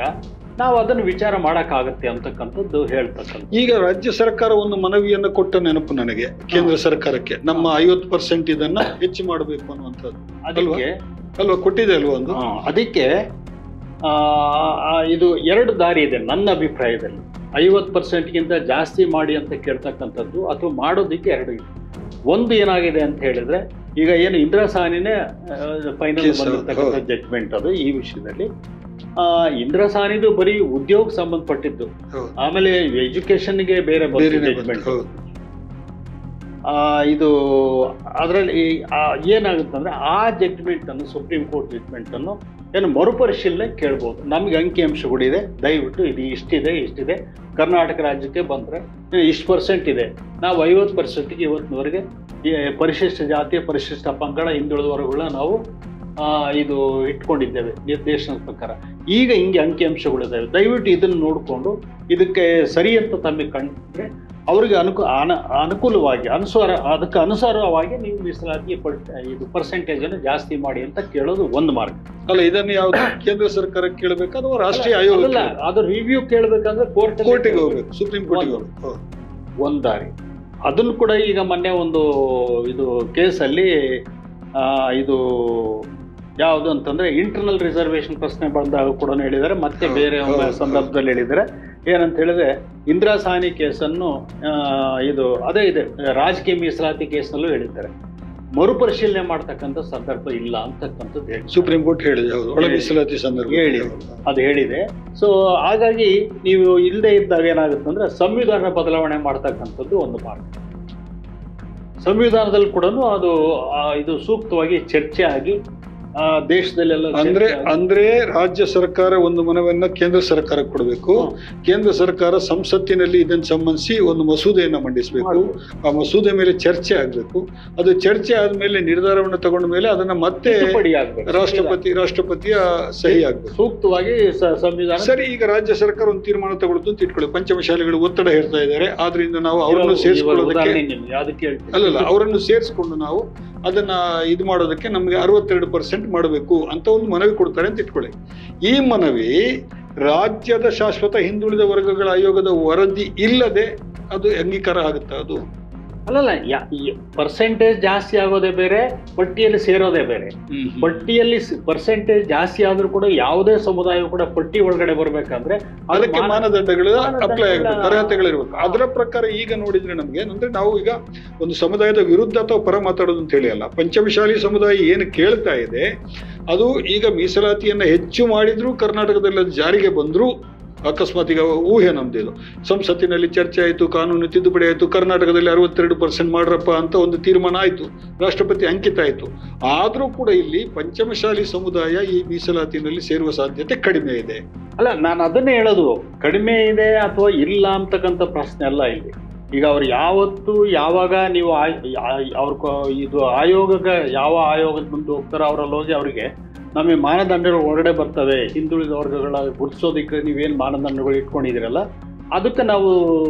ನಾವು ಅದನ್ನು ವಿಚಾರ ಮಾಡಕ್ಕಾಗತ್ತೆ ಅಂತಕ್ಕಂಥದ್ದು ಹೇಳ್ತಕ್ಕಂಥ. ಈಗ ರಾಜ್ಯ ಸರ್ಕಾರ ಒಂದು ಮನವಿಯನ್ನು ಕೊಟ್ಟ ನೆನಪು ನನಗೆ, ಕೇಂದ್ರ ಸರ್ಕಾರಕ್ಕೆ ನಮ್ಮ 50% ಇದನ್ನ ಹೆಚ್ಚು ಮಾಡಬೇಕು ಅನ್ನುವಂಥದ್ದು. ಅದಕ್ಕೆ ಅಲ್ವಾ, ಕೊಟ್ಟಿದೆ ಅಲ್ವಾ ಒಂದು. ಅದಕ್ಕೆ ಇದು ಎರಡು ದಾರಿ ಇದೆ ನನ್ನ ಅಭಿಪ್ರಾಯದಲ್ಲಿ. 50%ಗಿಂತ ಜಾಸ್ತಿ ಮಾಡಿ ಅಂತ ಕೇಳ್ತಕ್ಕಂಥದ್ದು ಅಥವಾ ಮಾಡೋದಿಕ್ಕೆ ಎರಡು ಇದೆ. ಒಂದು ಏನಾಗಿದೆ ಅಂತ ಹೇಳಿದ್ರೆ, ಈಗ ಏನು ಇಂದಿರಾ ಸಾಹ್ನಿನೇ ಫೈನಲ್ ಬಂದಿರ್ತಕ್ಕಂಥ ಜಡ್ಜ್ಮೆಂಟ್ ಅದು ಈ ವಿಷಯದಲ್ಲಿ. ಇಂದಿರಾ ಸಾಹ್ನಿದು ಬರೀ ಉದ್ಯೋಗ ಸಂಬಂಧಪಟ್ಟಿದ್ದು, ಆಮೇಲೆ ಎಜುಕೇಶನ್ಗೆ ಬೇರೆ ಜಡ್ಜ್ಮೆಂಟ್. ಇದು ಅದರಲ್ಲಿ ಏನಾಗುತ್ತಂದ್ರೆ, ಆ ಜಡ್ಜ್ಮೆಂಟ್ ಅನ್ನು, ಸುಪ್ರೀಂ ಕೋರ್ಟ್ ಜಡ್ಜ್ಮೆಂಟ್ ಅನ್ನು ಏನು ಮರುಪರಿಶೀಲನೆ ಕೇಳ್ಬೋದು. ನಮ್ಗೆ ಅಂಕಿಅಂಶಗಳಿದೆ, ದಯವಿಟ್ಟು ಇದು ಇಷ್ಟಿದೆ, ಕರ್ನಾಟಕ ರಾಜ್ಯಕ್ಕೆ ಬಂದರೆ ಇಷ್ಟು % ಇದೆ, ನಾವು 50%ಗೆ ಇವತ್ತಿನವರೆಗೆ ಪರಿಶಿಷ್ಟ ಜಾತಿ, ಪರಿಶಿಷ್ಟ ಪಂಗಡ, ಹಿಂದುಳಿದ ವರ್ಗಗಳನ್ನ ನಾವು ಇದು ಇಟ್ಕೊಂಡಿದ್ದೇವೆ ನಿರ್ದೇಶನದ ಪ್ರಕಾರ. ಈಗ ಹಿಂಗೆ ಅಂಕಿಅಂಶಗಳಿದ್ದಾವೆ, ದಯವಿಟ್ಟು ಇದನ್ನು ನೋಡಿಕೊಂಡು ಇದಕ್ಕೆ ಸರಿ ಅಂತ ತಮಗೆ ಕಂಡ್ರೆ ಅವ್ರಿಗೆ ಅನುಕೂಲವಾಗಿ ಅದಕ್ಕೆ ಅನುಸಾರವಾಗಿ ನೀವು ಮೀಸಲಾತಿ ಇದು ಪರ್ಸೆಂಟೇಜನ್ನು ಜಾಸ್ತಿ ಮಾಡಿ ಅಂತ ಕೇಳೋದು ಒಂದು ಮಾರ್ಗ. ಅಲ್ಲ, ಇದನ್ನು ಯಾವ್ದು ಕೇಂದ್ರ ಸರ್ಕಾರ ಕೇಳಬೇಕು ಅಥವಾ ರಾಷ್ಟ್ರೀಯ ಆಯೋಗ? ಅಲ್ಲ, ಅದು ರಿವ್ಯೂ ಕೇಳಬೇಕಂದ್ರೆ ಕೋರ್ಟಿಗೆ ಹೋಗ್ಬೇಕು, ಸುಪ್ರೀಂ ಕೋರ್ಟಿಗೆ ಹೋಗ್ಬೇಕು, ಒಂದು ದಾರಿ. ಅದನ್ನು ಕೂಡ ಈಗ ಮೊನ್ನೆ ಒಂದು ಇದು ಕೇಸಲ್ಲಿ ಇದು ಯಾವುದು ಅಂತಂದ್ರೆ ಇಂಟರ್ನಲ್ ರಿಸರ್ವೇಶನ್ ಪ್ರಶ್ನೆ ಬಂದಾಗ ಕೂಡ ಹೇಳಿದ್ದಾರೆ, ಮತ್ತೆ ಬೇರೆ ಸಂದರ್ಭದಲ್ಲಿ ಹೇಳಿದ್ದಾರೆ. ಏನಂತ ಹೇಳಿದ್ರೆ, ಇಂದಿರಾ ಸಾಹ್ನಿ ಕೇಸನ್ನು ಇದು ಅದೇ ಇದೆ ರಾಜಕೀಯ ಮೀಸಲಾತಿ ಕೇಸ್ನಲ್ಲೂ ಹೇಳಿದ್ದಾರೆ, ಮರುಪರಿಶೀಲನೆ ಮಾಡ್ತಕ್ಕಂಥ ಸಂದರ್ಭ ಇಲ್ಲ ಅಂತಕ್ಕಂಥದ್ದು ಹೇಳಿ ಸುಪ್ರೀಂ ಕೋರ್ಟ್ ಹೇಳಿದೆ. ಒಳ ಮೀಸಲಾತಿ ಸಂದರ್ಭ ಅದು ಹೇಳಿದೆ. ಸೊ ಹಾಗಾಗಿ ನೀವು ಇಲ್ಲದೆ ಇದ್ದಾಗ ಏನಾಗುತ್ತೆ ಅಂದ್ರೆ, ಸಂವಿಧಾನ ಬದಲಾವಣೆ ಮಾಡ್ತಕ್ಕಂಥದ್ದು ಒಂದು ಮಾರ್ಗ. ಸಂವಿಧಾನದಲ್ಲಿ ಕೂಡ ಅದು ಇದು ಸೂಕ್ತವಾಗಿ ಚರ್ಚೆ ಆಗಿ ದೇಶದಲ್ಲೆಲ್ಲ ಅಂದ್ರೆ ರಾಜ್ಯ ಸರ್ಕಾರ ಒಂದು ಮನವಿಯನ್ನ ಕೇಂದ್ರ ಸರ್ಕಾರ ಕೊಡಬೇಕು, ಕೇಂದ್ರ ಸರ್ಕಾರ ಸಂಸತ್ತಿನಲ್ಲಿ ಇದನ್ನು ಸಂಬಂಧಿಸಿ ಒಂದು ಮಸೂದೆಯನ್ನ ಮಂಡಿಸಬೇಕು, ಆ ಮಸೂದೆ ಮೇಲೆ ಚರ್ಚೆ ಆಗ್ಬೇಕು, ಅದು ಚರ್ಚೆ ಆದ್ಮೇಲೆ ನಿರ್ಧಾರವನ್ನು ತಗೊಂಡ ಮೇಲೆ ಅದನ್ನ ಮತ್ತೆ ರಾಷ್ಟ್ರಪತಿಯ ಸಹಿ ಆಗ್ಬೇಕು, ಸೂಕ್ತವಾಗಿ ಸಂವಿಧಾನ. ಸರಿ, ಈಗ ರಾಜ್ಯ ಸರ್ಕಾರ ಒಂದು ತೀರ್ಮಾನ ತಗೊಳ್ತು ಅಂತ ಇಟ್ಕೊಳ್ಳಿ, ಪಂಚಮಶಾಲೆಗಳು ಒತ್ತಡ ಹೇರ್ತಾ ಇದ್ದಾರೆ, ಆದ್ರಿಂದ ನಾವು ಅವರನ್ನು ಸೇರಿಸಿಕೊಳ್ಳೋದಕ್ಕೆ ಅಲ್ಲಲ್ಲ ಅವರನ್ನು ಸೇರಿಸಿಕೊಂಡು ನಾವು ಅದನ್ನ ಇದು ಮಾಡೋದಕ್ಕೆ ನಮಗೆ 62% ಮಾಡಬೇಕು ಅಂತ ಒಂದು ಮನವಿ ಕೊಡ್ತಾರೆ ಅಂತ ಇಟ್ಕೊಳ್ಳಿ. ಈ ಮನವಿ ರಾಜ್ಯದ ಶಾಶ್ವತ ಹಿಂದುಳಿದ ವರ್ಗಗಳ ಆಯೋಗದ ವರದಿ ಇಲ್ಲದೆ ಅದು ಅಂಗೀಕಾರ ಆಗುತ್ತಾ? ಅದು ಅಲ್ಲಲ್ಲ, ಪರ್ಸೆಂಟೇಜ್ ಜಾಸ್ತಿ ಆಗೋದೇ ಬೇರೆ, ಪಟ್ಟಿಯಲ್ಲಿ ಸೇರೋದೇ ಬೇರೆ. ಪಟ್ಟಿಯಲ್ಲಿ ಪರ್ಸೆಂಟೇಜ್ ಜಾಸ್ತಿ ಆದ್ರೂ ಕೂಡ ಯಾವುದೇ ಸಮುದಾಯ ಕೂಡ ಪಟ್ಟಿ ಒಳಗಡೆ ಬರ್ಬೇಕಂದ್ರೆ ಅದಕ್ಕೆ ಮಾನದಂಡಗಳು ಅಪ್ಲೈ ಆಗಬೇಕು, ಅರ್ಹತೆಗಳಿರ್ಬೇಕು. ಅದರ ಪ್ರಕಾರ ಈಗ ನೋಡಿದ್ರೆ ನಮ್ಗೆ ಅಂದ್ರೆ, ನಾವು ಈಗ ಒಂದು ಸಮುದಾಯದ ವಿರುದ್ಧ ಅಥವಾ ಪರ ಮಾತಾಡೋದು ಅಂತ ಹೇಳಿ ಅಲ್ಲ, ಪಂಚಮಶಾಲಿ ಸಮುದಾಯ ಏನು ಕೇಳ್ತಾ ಇದೆ ಅದು ಈಗ ಮೀಸಲಾತಿಯನ್ನ ಹೆಚ್ಚು ಮಾಡಿದ್ರು ಕರ್ನಾಟಕದಲ್ಲಿ ಅದು ಜಾರಿಗೆ ಬಂದ್ರು, ಅಕಸ್ಮಾತ್ ಈಗ ಊಹೆ ನಮ್ದಿದು, ಸಂಸತ್ತಿನಲ್ಲಿ ಚರ್ಚೆ ಆಯಿತು, ಕಾನೂನು ತಿದ್ದುಪಡಿ ಆಯಿತು, ಕರ್ನಾಟಕದಲ್ಲಿ 62% ಮಾಡ್ರಪ್ಪ ಅಂತ ಒಂದು ತೀರ್ಮಾನ ಆಯಿತು, ರಾಷ್ಟ್ರಪತಿ ಅಂಕಿತ ಆಯಿತು. ಆದರೂ ಕೂಡ ಇಲ್ಲಿ ಪಂಚಮಶಾಲಿ ಸಮುದಾಯ ಈ ಮೀಸಲಾತಿನಲ್ಲಿ ಸೇರುವ ಸಾಧ್ಯತೆ ಕಡಿಮೆ ಇದೆ. ಅಲ್ಲ, ನಾನು ಅದನ್ನೇ ಹೇಳೋದು, ಕಡಿಮೆ ಇದೆ ಅಥವಾ ಇಲ್ಲ ಅಂತಕ್ಕಂಥ ಪ್ರಶ್ನೆ ಅಲ್ಲ ಇಲ್ಲಿ. ಈಗ ಅವ್ರು ಯಾವತ್ತು ಯಾವಾಗ ನೀವು ಇದು ಆಯೋಗಕ್ಕೆ ಯಾವ ಆಯೋಗದ ಮುಂದೆ ಹೋಗ್ತಾರೋ ಅವರಲ್ಲಿ ಹೋಗಿ ಅವರಿಗೆ ನಮಗೆ ಮಾನದಂಡಗಳು ಹೊರಗಡೆ ಬರ್ತವೆ, ಹಿಂದುಳಿದ ವರ್ಗಗಳ ಗುರುತಿಸೋದಕ್ಕೆ ನೀವೇನು ಮಾನದಂಡಗಳು ಇಟ್ಕೊಂಡಿದ್ದೀರಲ್ಲ ಅದಕ್ಕೆ ನಾವು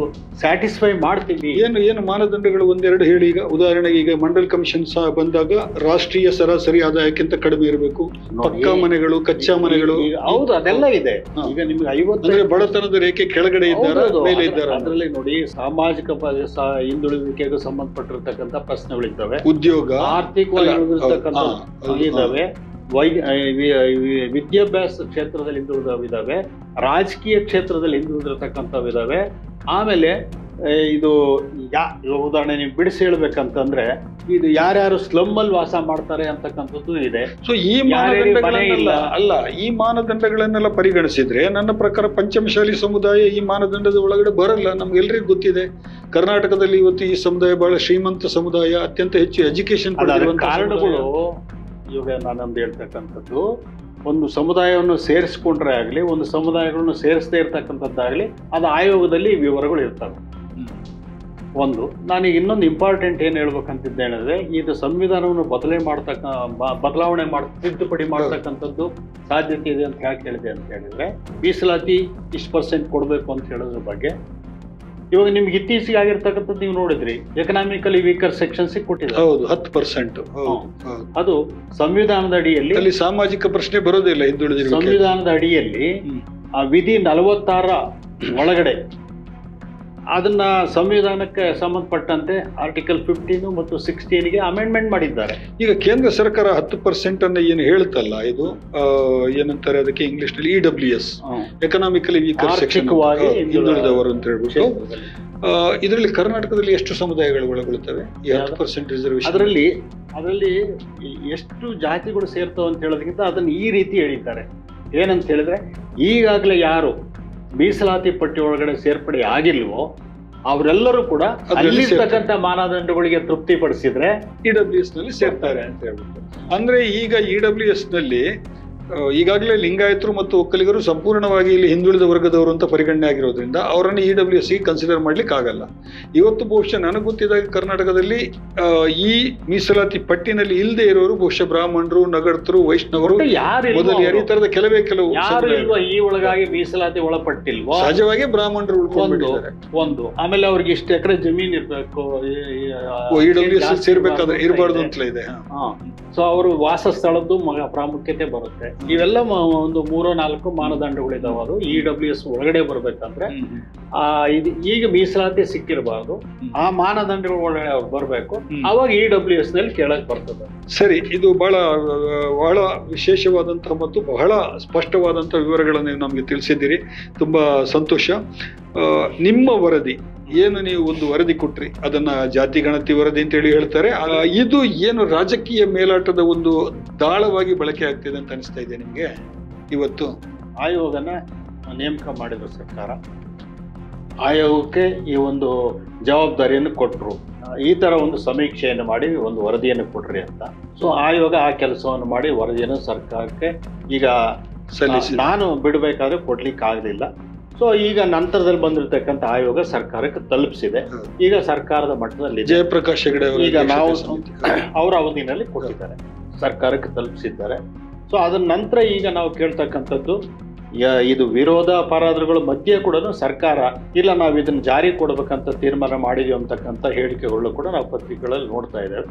ಸ್ಯಾಟಿಸ್ಫೈ ಮಾಡ್ತೀವಿ. ಏನು ಮಾನದಂಡಗಳು ಒಂದೆರಡು ಹೇಳಿ. ಈಗ ಉದಾಹರಣೆಗೆ ಈಗ ಮಂಡಲ್ ಕಮಿಷನ್ ಬಂದಾಗ ರಾಷ್ಟ್ರೀಯ ಸರಾಸರಿ ಆದಾಯಕ್ಕಿಂತ ಕಡಿಮೆ ಇರಬೇಕು, ಪಕ್ಕಾ ಮನೆಗಳು, ಕಚ್ಚಾ ಮನೆಗಳು, ಹೌದು ಅದೆಲ್ಲ ಇದೆ. ಈಗ ನಿಮ್ಗೆ 50 ಬಡತನದ ರೇಖೆ ಕೆಳಗಡೆ ಇದ್ದಾರೆ, ಮೇಲೆ ಇದ್ದಾರೆ. ಅದರಲ್ಲಿ ನೋಡಿ, ಸಾಮಾಜಿಕ ಹಿಂದುಳಿವಿಕೆಗೆ ಸಂಬಂಧಪಟ್ಟಿರ್ತಕ್ಕಂಥ ಪ್ರಶ್ನೆಗಳಿದ್ದಾವೆ, ಉದ್ಯೋಗ, ಆರ್ಥಿಕವಾಗಿ ಇದ್ದಾವೆ, ವಿದ್ಯಾಭ್ಯಾಸ ಕ್ಷೇತ್ರದಲ್ಲಿ ಹಿಂದುಳಿದವಿದ್ದಾವೆ, ರಾಜಕೀಯ ಕ್ಷೇತ್ರದಲ್ಲಿ ಹಿಂದುಳಿದಿರ್ತಕ್ಕಂಥವಿದ್ದಾವೆ. ಆಮೇಲೆ ಇದು ಉದಾಹರಣೆ ನೀವು ಬಿಡಿಸಿ ಹೇಳ್ಬೇಕಂತಂದ್ರೆ, ಇದು ಯಾರ್ಯಾರು ಸ್ಲಮ್ ಅಲ್ಲಿ ವಾಸ ಮಾಡ್ತಾರೆ ಅಂತಕ್ಕಂಥದ್ದು ಇದೆ. ಸೊ ಈ ಮಾನದಂಡಗಳನ್ನೆಲ್ಲ ಪರಿಗಣಿಸಿದ್ರೆ ನನ್ನ ಪ್ರಕಾರ ಪಂಚಮಶಾಲಿ ಸಮುದಾಯ ಈ ಮಾನದಂಡದ ಒಳಗಡೆ ಬರಲ್ಲ. ನಮ್ಗೆಲ್ರಿಗೂ ಗೊತ್ತಿದೆ, ಕರ್ನಾಟಕದಲ್ಲಿ ಇವತ್ತು ಈ ಸಮುದಾಯ ಬಹಳ ಶ್ರೀಮಂತ ಸಮುದಾಯ, ಅತ್ಯಂತ ಹೆಚ್ಚು ಎಜುಕೇಶನ್ ಕಾರಣಗಳು. ಇವಾಗ ನಾನೊಂದು ಹೇಳ್ತಕ್ಕಂಥದ್ದು, ಒಂದು ಸಮುದಾಯವನ್ನು ಸೇರಿಸ್ಕೊಂಡ್ರೆ ಆಗಲಿ, ಒಂದು ಸಮುದಾಯಗಳನ್ನು ಸೇರಿಸದೇ ಇರ್ತಕ್ಕಂಥದ್ದಾಗಲಿ, ಅದು ಆಯೋಗದಲ್ಲಿ ಈ ವಿವರಗಳು ಇರ್ತವೆ. ಒಂದು ನಾನೀಗ ಇನ್ನೊಂದು ಇಂಪಾರ್ಟೆಂಟ್ ಏನು ಹೇಳ್ಬೇಕಂತಿದ್ದೆ ಹೇಳಿದ್ರೆ, ಇದು ಸಂವಿಧಾನವನ್ನು ಬದಲಾವಣೆ ತಿದ್ದುಪಡಿ ಮಾಡ್ತಕ್ಕಂಥದ್ದು ಸಾಧ್ಯತೆ ಇದೆ ಅಂತ ಯಾಕೆ ಹೇಳಿದೆ ಅಂತ ಹೇಳಿದ್ರೆ, ಮೀಸಲಾತಿ ಇಷ್ಟು % ಕೊಡಬೇಕು ಅಂತ ಹೇಳೋದ್ರ ಬಗ್ಗೆ ಇವಾಗ ನಿಮ್ಗೆ ಇತ್ತೀಚೆಗೆ ಆಗಿರ್ತಕ್ಕಂಥದ್ದು ನೀವು ನೋಡಿದ್ರಿ, ಎಕನಾಮಿಕಲಿ ವೀಕರ್ ಸೆಕ್ಷನ್ಸ್ ಕೊಟ್ಟಿದ್ದಾರೆ. ಹೌದು, 10%. ಅದು ಸಂವಿಧಾನದ ಅಡಿಯಲ್ಲಿ, ಅಲ್ಲಿ ಸಾಮಾಜಿಕ ಪ್ರಶ್ನೆ ಬರೋದಿಲ್ಲ. ಹಿಂದುಳಿದ ಸಂವಿಧಾನದ ಅಡಿಯಲ್ಲಿ ಆ ವಿಧಿ 46 ಒಳಗಡೆ ಅದನ್ನ ಸಂವಿಧಾನಕ್ಕೆ ಸಂಬಂಧಪಟ್ಟಂತೆ ಆರ್ಟಿಕಲ್ 15 ಮತ್ತು 16ಗೆ ಅಮೆಂಡ್ಮೆಂಟ್ ಮಾಡಿದ್ದಾರೆ. ಈಗ ಕೇಂದ್ರ ಸರ್ಕಾರ 10% ಅನ್ನ ಏನು ಹೇಳ್ತಲ್ಲ, ಇದು ಏನಂತಾರೆ ಅದಕ್ಕೆ ಇಂಗ್ಲಿಷ್ ನಲ್ಲಿ EWS, ಎಕನಾಮಿಕಲಿ ವೀಕರ್ ಸೆಕ್ಷನ್, ಹಿಂದುಳಿದವರು ಅಂತ ಹೇಳ್ಬಿಟ್ಟು. ಇದರಲ್ಲಿ ಕರ್ನಾಟಕದಲ್ಲಿ ಎಷ್ಟು ಸಮುದಾಯಗಳು ಒಳಗೊಳ್ಳುತ್ತವೆ ಈ 10% ರಿಸರ್ವೇಶನ್? ಅದರಲ್ಲಿ ಎಷ್ಟು ಜಾತಿಗಳು ಸೇರ್ತವೆ ಅಂತ ಹೇಳೋದಕ್ಕಿಂತ ಅದನ್ನ ಈ ರೀತಿ ಹೇಳಿದ್ದಾರೆ. ಏನಂತ ಹೇಳಿದ್ರೆ, ಈಗಾಗಲೇ ಯಾರು ಮೀಸಲಾತಿ ಪಟ್ಟಿ ಒಳಗಡೆ ಸೇರ್ಪಡೆ ಆಗಿಲ್ವೋ ಅವರೆಲ್ಲರೂ ಕೂಡ ಅಲ್ಲಿರ್ತಕ್ಕಂಥ ಮಾನದಂಡಗಳಿಗೆ ತೃಪ್ತಿಪಡಿಸಿದ್ರೆ EWS ನಲ್ಲಿ ಸೇರ್ತಾರೆ ಅಂತ ಹೇಳ್ಬಿಟ್ಟು. ಅಂದ್ರೆ ಈಗ EWS ನಲ್ಲಿ ಈಗಾಗಲೇ ಲಿಂಗಾಯತರು ಮತ್ತು ಒಕ್ಕಲಿಗರು ಸಂಪೂರ್ಣವಾಗಿ ಇಲ್ಲಿ ಹಿಂದುಳಿದ ವರ್ಗದವರು ಅಂತ ಪರಿಗಣನೆ ಆಗಿರೋದ್ರಿಂದ ಅವರನ್ನು EWS ಕನ್ಸಿಡರ್ ಮಾಡ್ಲಿಕ್ಕೆ ಆಗಲ್ಲ. ಇವತ್ತು ಬಹುಶಃ ನನಗೆ ಗೊತ್ತಿದ್ದಾಗ ಕರ್ನಾಟಕದಲ್ಲಿ ಈ ಮೀಸಲಾತಿ ಪಟ್ಟಿನಲ್ಲಿ ಇಲ್ಲದೆ ಇರೋರು ಬಹುಶಃ ಬ್ರಾಹ್ಮಣರು, ನಗರ್ತರು, ವೈಷ್ಣವರು, ಮೊದಲಿಯರು, ಈ ತರದ ಕೆಲವು ಈ ಒಳಗಾಗಿ ಮೀಸಲಾತಿ ಒಳಪಟ್ಟಿಲ್ವೋ. ಸಹಜವಾಗಿ ಬ್ರಾಹ್ಮಣರು ಉಳ್ಕೊಂಡಿದ್ದಾರೆ. ಒಂದು ಆಮೇಲೆ ಅವ್ರಿಗೆ ಇಷ್ಟು ಎಕರೆ ಜಮೀನ್ ಇರ್ಬೇಕು, EWS ಸೇರ್ಬೇಕಾದ್ರೆ ಇರಬಾರ್ದು ಅಂತಲೇ ಇದೆ. ಸೊ ಅವರು ವಾಸ ಸ್ಥಳದ್ದು ಪ್ರಾಮುಖ್ಯತೆ ಬರುತ್ತೆ. ಇವೆಲ್ಲ ಒಂದು 3-4 ಮಾನದಂಡಗಳಿದಾವೆ. ಅದು EWS ಒಳಗಡೆ ಬರ್ಬೇಕಂದ್ರೆ ಈಗ ಮೀಸಲಾತಿ ಸಿಕ್ಕಿರಬಾರ್ದು, ಆ ಮಾನದಂಡಗಳ ಒಳಗಡೆ ಅವ್ರು ಬರ್ಬೇಕು, ಅವಾಗ EWS ನಲ್ಲಿ ಕೇಳಕ್ ಬರ್ತದೆ. ಸರಿ, ಇದು ಬಹಳ ವಿಶೇಷವಾದಂತಹ ಮತ್ತು ಬಹಳ ಸ್ಪಷ್ಟವಾದಂತಹ ವಿವರಗಳನ್ನು ನಮಗೆ ತಿಳಿಸಿದ್ದೀರಿ. ತುಂಬಾ ಸಂತೋಷ. ನಿಮ್ಮ ವರದಿ ಏನು, ನೀವು ಒಂದು ವರದಿ ಕೊಟ್ರಿ, ಅದನ್ನ ಜಾತಿ ಗಣತಿ ವರದಿ ಅಂತ ಹೇಳಿ ಹೇಳ್ತಾರೆ. ಇದು ಏನು ರಾಜಕೀಯ ಮೇಲಾಟದ ಒಂದು ದಾಳವಾಗಿ ಬಳಕೆ ಆಗ್ತಿದೆ ಅಂತ ಅನಿಸ್ತಾ ಇದೆ ನಿಮ್ಗೆ? ಇವತ್ತು ಆಯೋಗನ ನೇಮಕ ಮಾಡಿದ್ರು ಸರ್ಕಾರ, ಆಯೋಗಕ್ಕೆ ಈ ಒಂದು ಜವಾಬ್ದಾರಿಯನ್ನು ಕೊಟ್ಟರು, ಈ ತರ ಒಂದು ಸಮೀಕ್ಷೆಯನ್ನು ಮಾಡಿ ಒಂದು ವರದಿಯನ್ನು ಕೊಡ್ರಿ ಅಂತ. ಸೊ ಆಯೋಗ ಆ ಕೆಲಸವನ್ನು ಮಾಡಿ ವರದಿಯನ್ನು ಸರ್ಕಾರಕ್ಕೆ ಈಗ ನಾನು ಬಿಡಬೇಕಾದ್ರೆ ಕೊಡ್ಲಿಕ್ಕೆ ಆಗಲಿಲ್ಲ. ಸೊ ಈಗ ನಂತರದಲ್ಲಿ ಬಂದಿರತಕ್ಕಂಥ ಆಯೋಗ ಸರ್ಕಾರಕ್ಕೆ ತಲುಪಿಸಿದೆ. ಈಗ ಸರ್ಕಾರದ ಮಟ್ಟದಲ್ಲಿ ಜಯಪ್ರಕಾಶ್ ಹೆಗಡೆ ಈಗ ನಾವು ಅವರ ಅವಧಿನಲ್ಲಿ ಕೊಟ್ಟಿದ್ದಾರೆ, ಸರ್ಕಾರಕ್ಕೆ ತಲುಪಿಸಿದ್ದಾರೆ. ಸೊ ಅದರ ನಂತರ ಈಗ ನಾವು ಕೇಳ್ತಕ್ಕಂಥದ್ದು, ಇದು ವಿರೋಧ ಅಪರಾಧಗಳ ಮಧ್ಯೆ ಕೂಡ ಸರ್ಕಾರ ಇಲ್ಲ ನಾವು ಇದನ್ನ ಜಾರಿ ಕೊಡಬೇಕಂತ ತೀರ್ಮಾನ ಮಾಡಿದ್ವಿ ಅಂತಕ್ಕಂಥ ಹೇಳಿಕೆಗಳು ಕೂಡ ನಾವು ಪತ್ರಿಕೆಗಳಲ್ಲಿ ನೋಡ್ತಾ ಇದ್ದೇವೆ.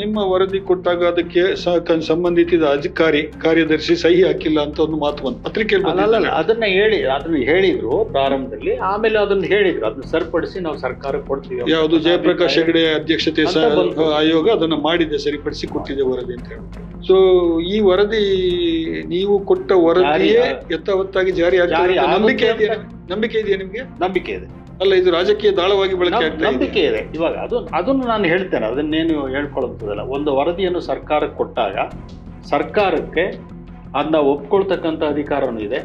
ನಿಮ್ಮ ವರದಿ ಕೊಟ್ಟಾಗ ಅದಕ್ಕೆ ಸಂಬಂಧಿತ ಕಾರ್ಯದರ್ಶಿ ಸಹಿ ಹಾಕಿಲ್ಲ ಅಂತ ಒಂದು ಮಾತು ಬಂತು ಪತ್ರಿಕೆಯಲ್ಲಿ. ಅದನ್ನ ಹೇಳಿದ್ರು ಪ್ರಾರಂಭದಲ್ಲಿ, ಆಮೇಲೆ ಅದನ್ನ ಹೇಳಿದ್ರು ಅದನ್ನ ಸರಿಪಡಿಸಿ ನಾವು ಸರ್ಕಾರಕ್ಕೆ ಕೊಡ್ತೀವಿ. ಯಾವುದು ಜಯಪ್ರಕಾಶ್ ಹೆಗಡೆ ಅಧ್ಯಕ್ಷತೆ ಆಯೋಗ ಅದನ್ನ ಮಾಡಿದೆ, ಸರಿಪಡಿಸಿ ಕೊಟ್ಟಿದೆ ವರದಿ ಅಂತ ಹೇಳ್ಬಿಟ್ಟು. ಸೊ ಈ ವರದಿ ನೀವು ಕೊಟ್ಟ ವರದಿಯೇ ಯಥಾವತ್ತಾಗಿ ಜಾರಿ ಆಗ್ತದೆ ನಂಬಿಕೆ ಇದೆಯಾ ನಿಮ್ಗೆ? ನಂಬಿಕೆ ಇದೆ. ಅಲ್ಲ, ಇದು ರಾಜಕೀಯ ದಾಳವಾಗಿ ಬಳಕೆ ಆಗ್ತದೆ, ನಂಬಿಕೆ ಇದೆ. ಇವಾಗ ಅದನ್ನು ನಾನು ಹೇಳ್ತೇನೆ, ಅದನ್ನೇನು ಹೇಳ್ಕೊಳ್ಳೋದಿಲ್ಲ. ಒಂದು ವರದಿಯನ್ನು ಸರ್ಕಾರಕ್ಕೆ ಕೊಟ್ಟಾಗ ಸರ್ಕಾರಕ್ಕೆ ಅದನ್ನ ಒಪ್ಕೊಳ್ತಕ್ಕಂಥ ಅಧಿಕಾರನೂ ಇದೆ.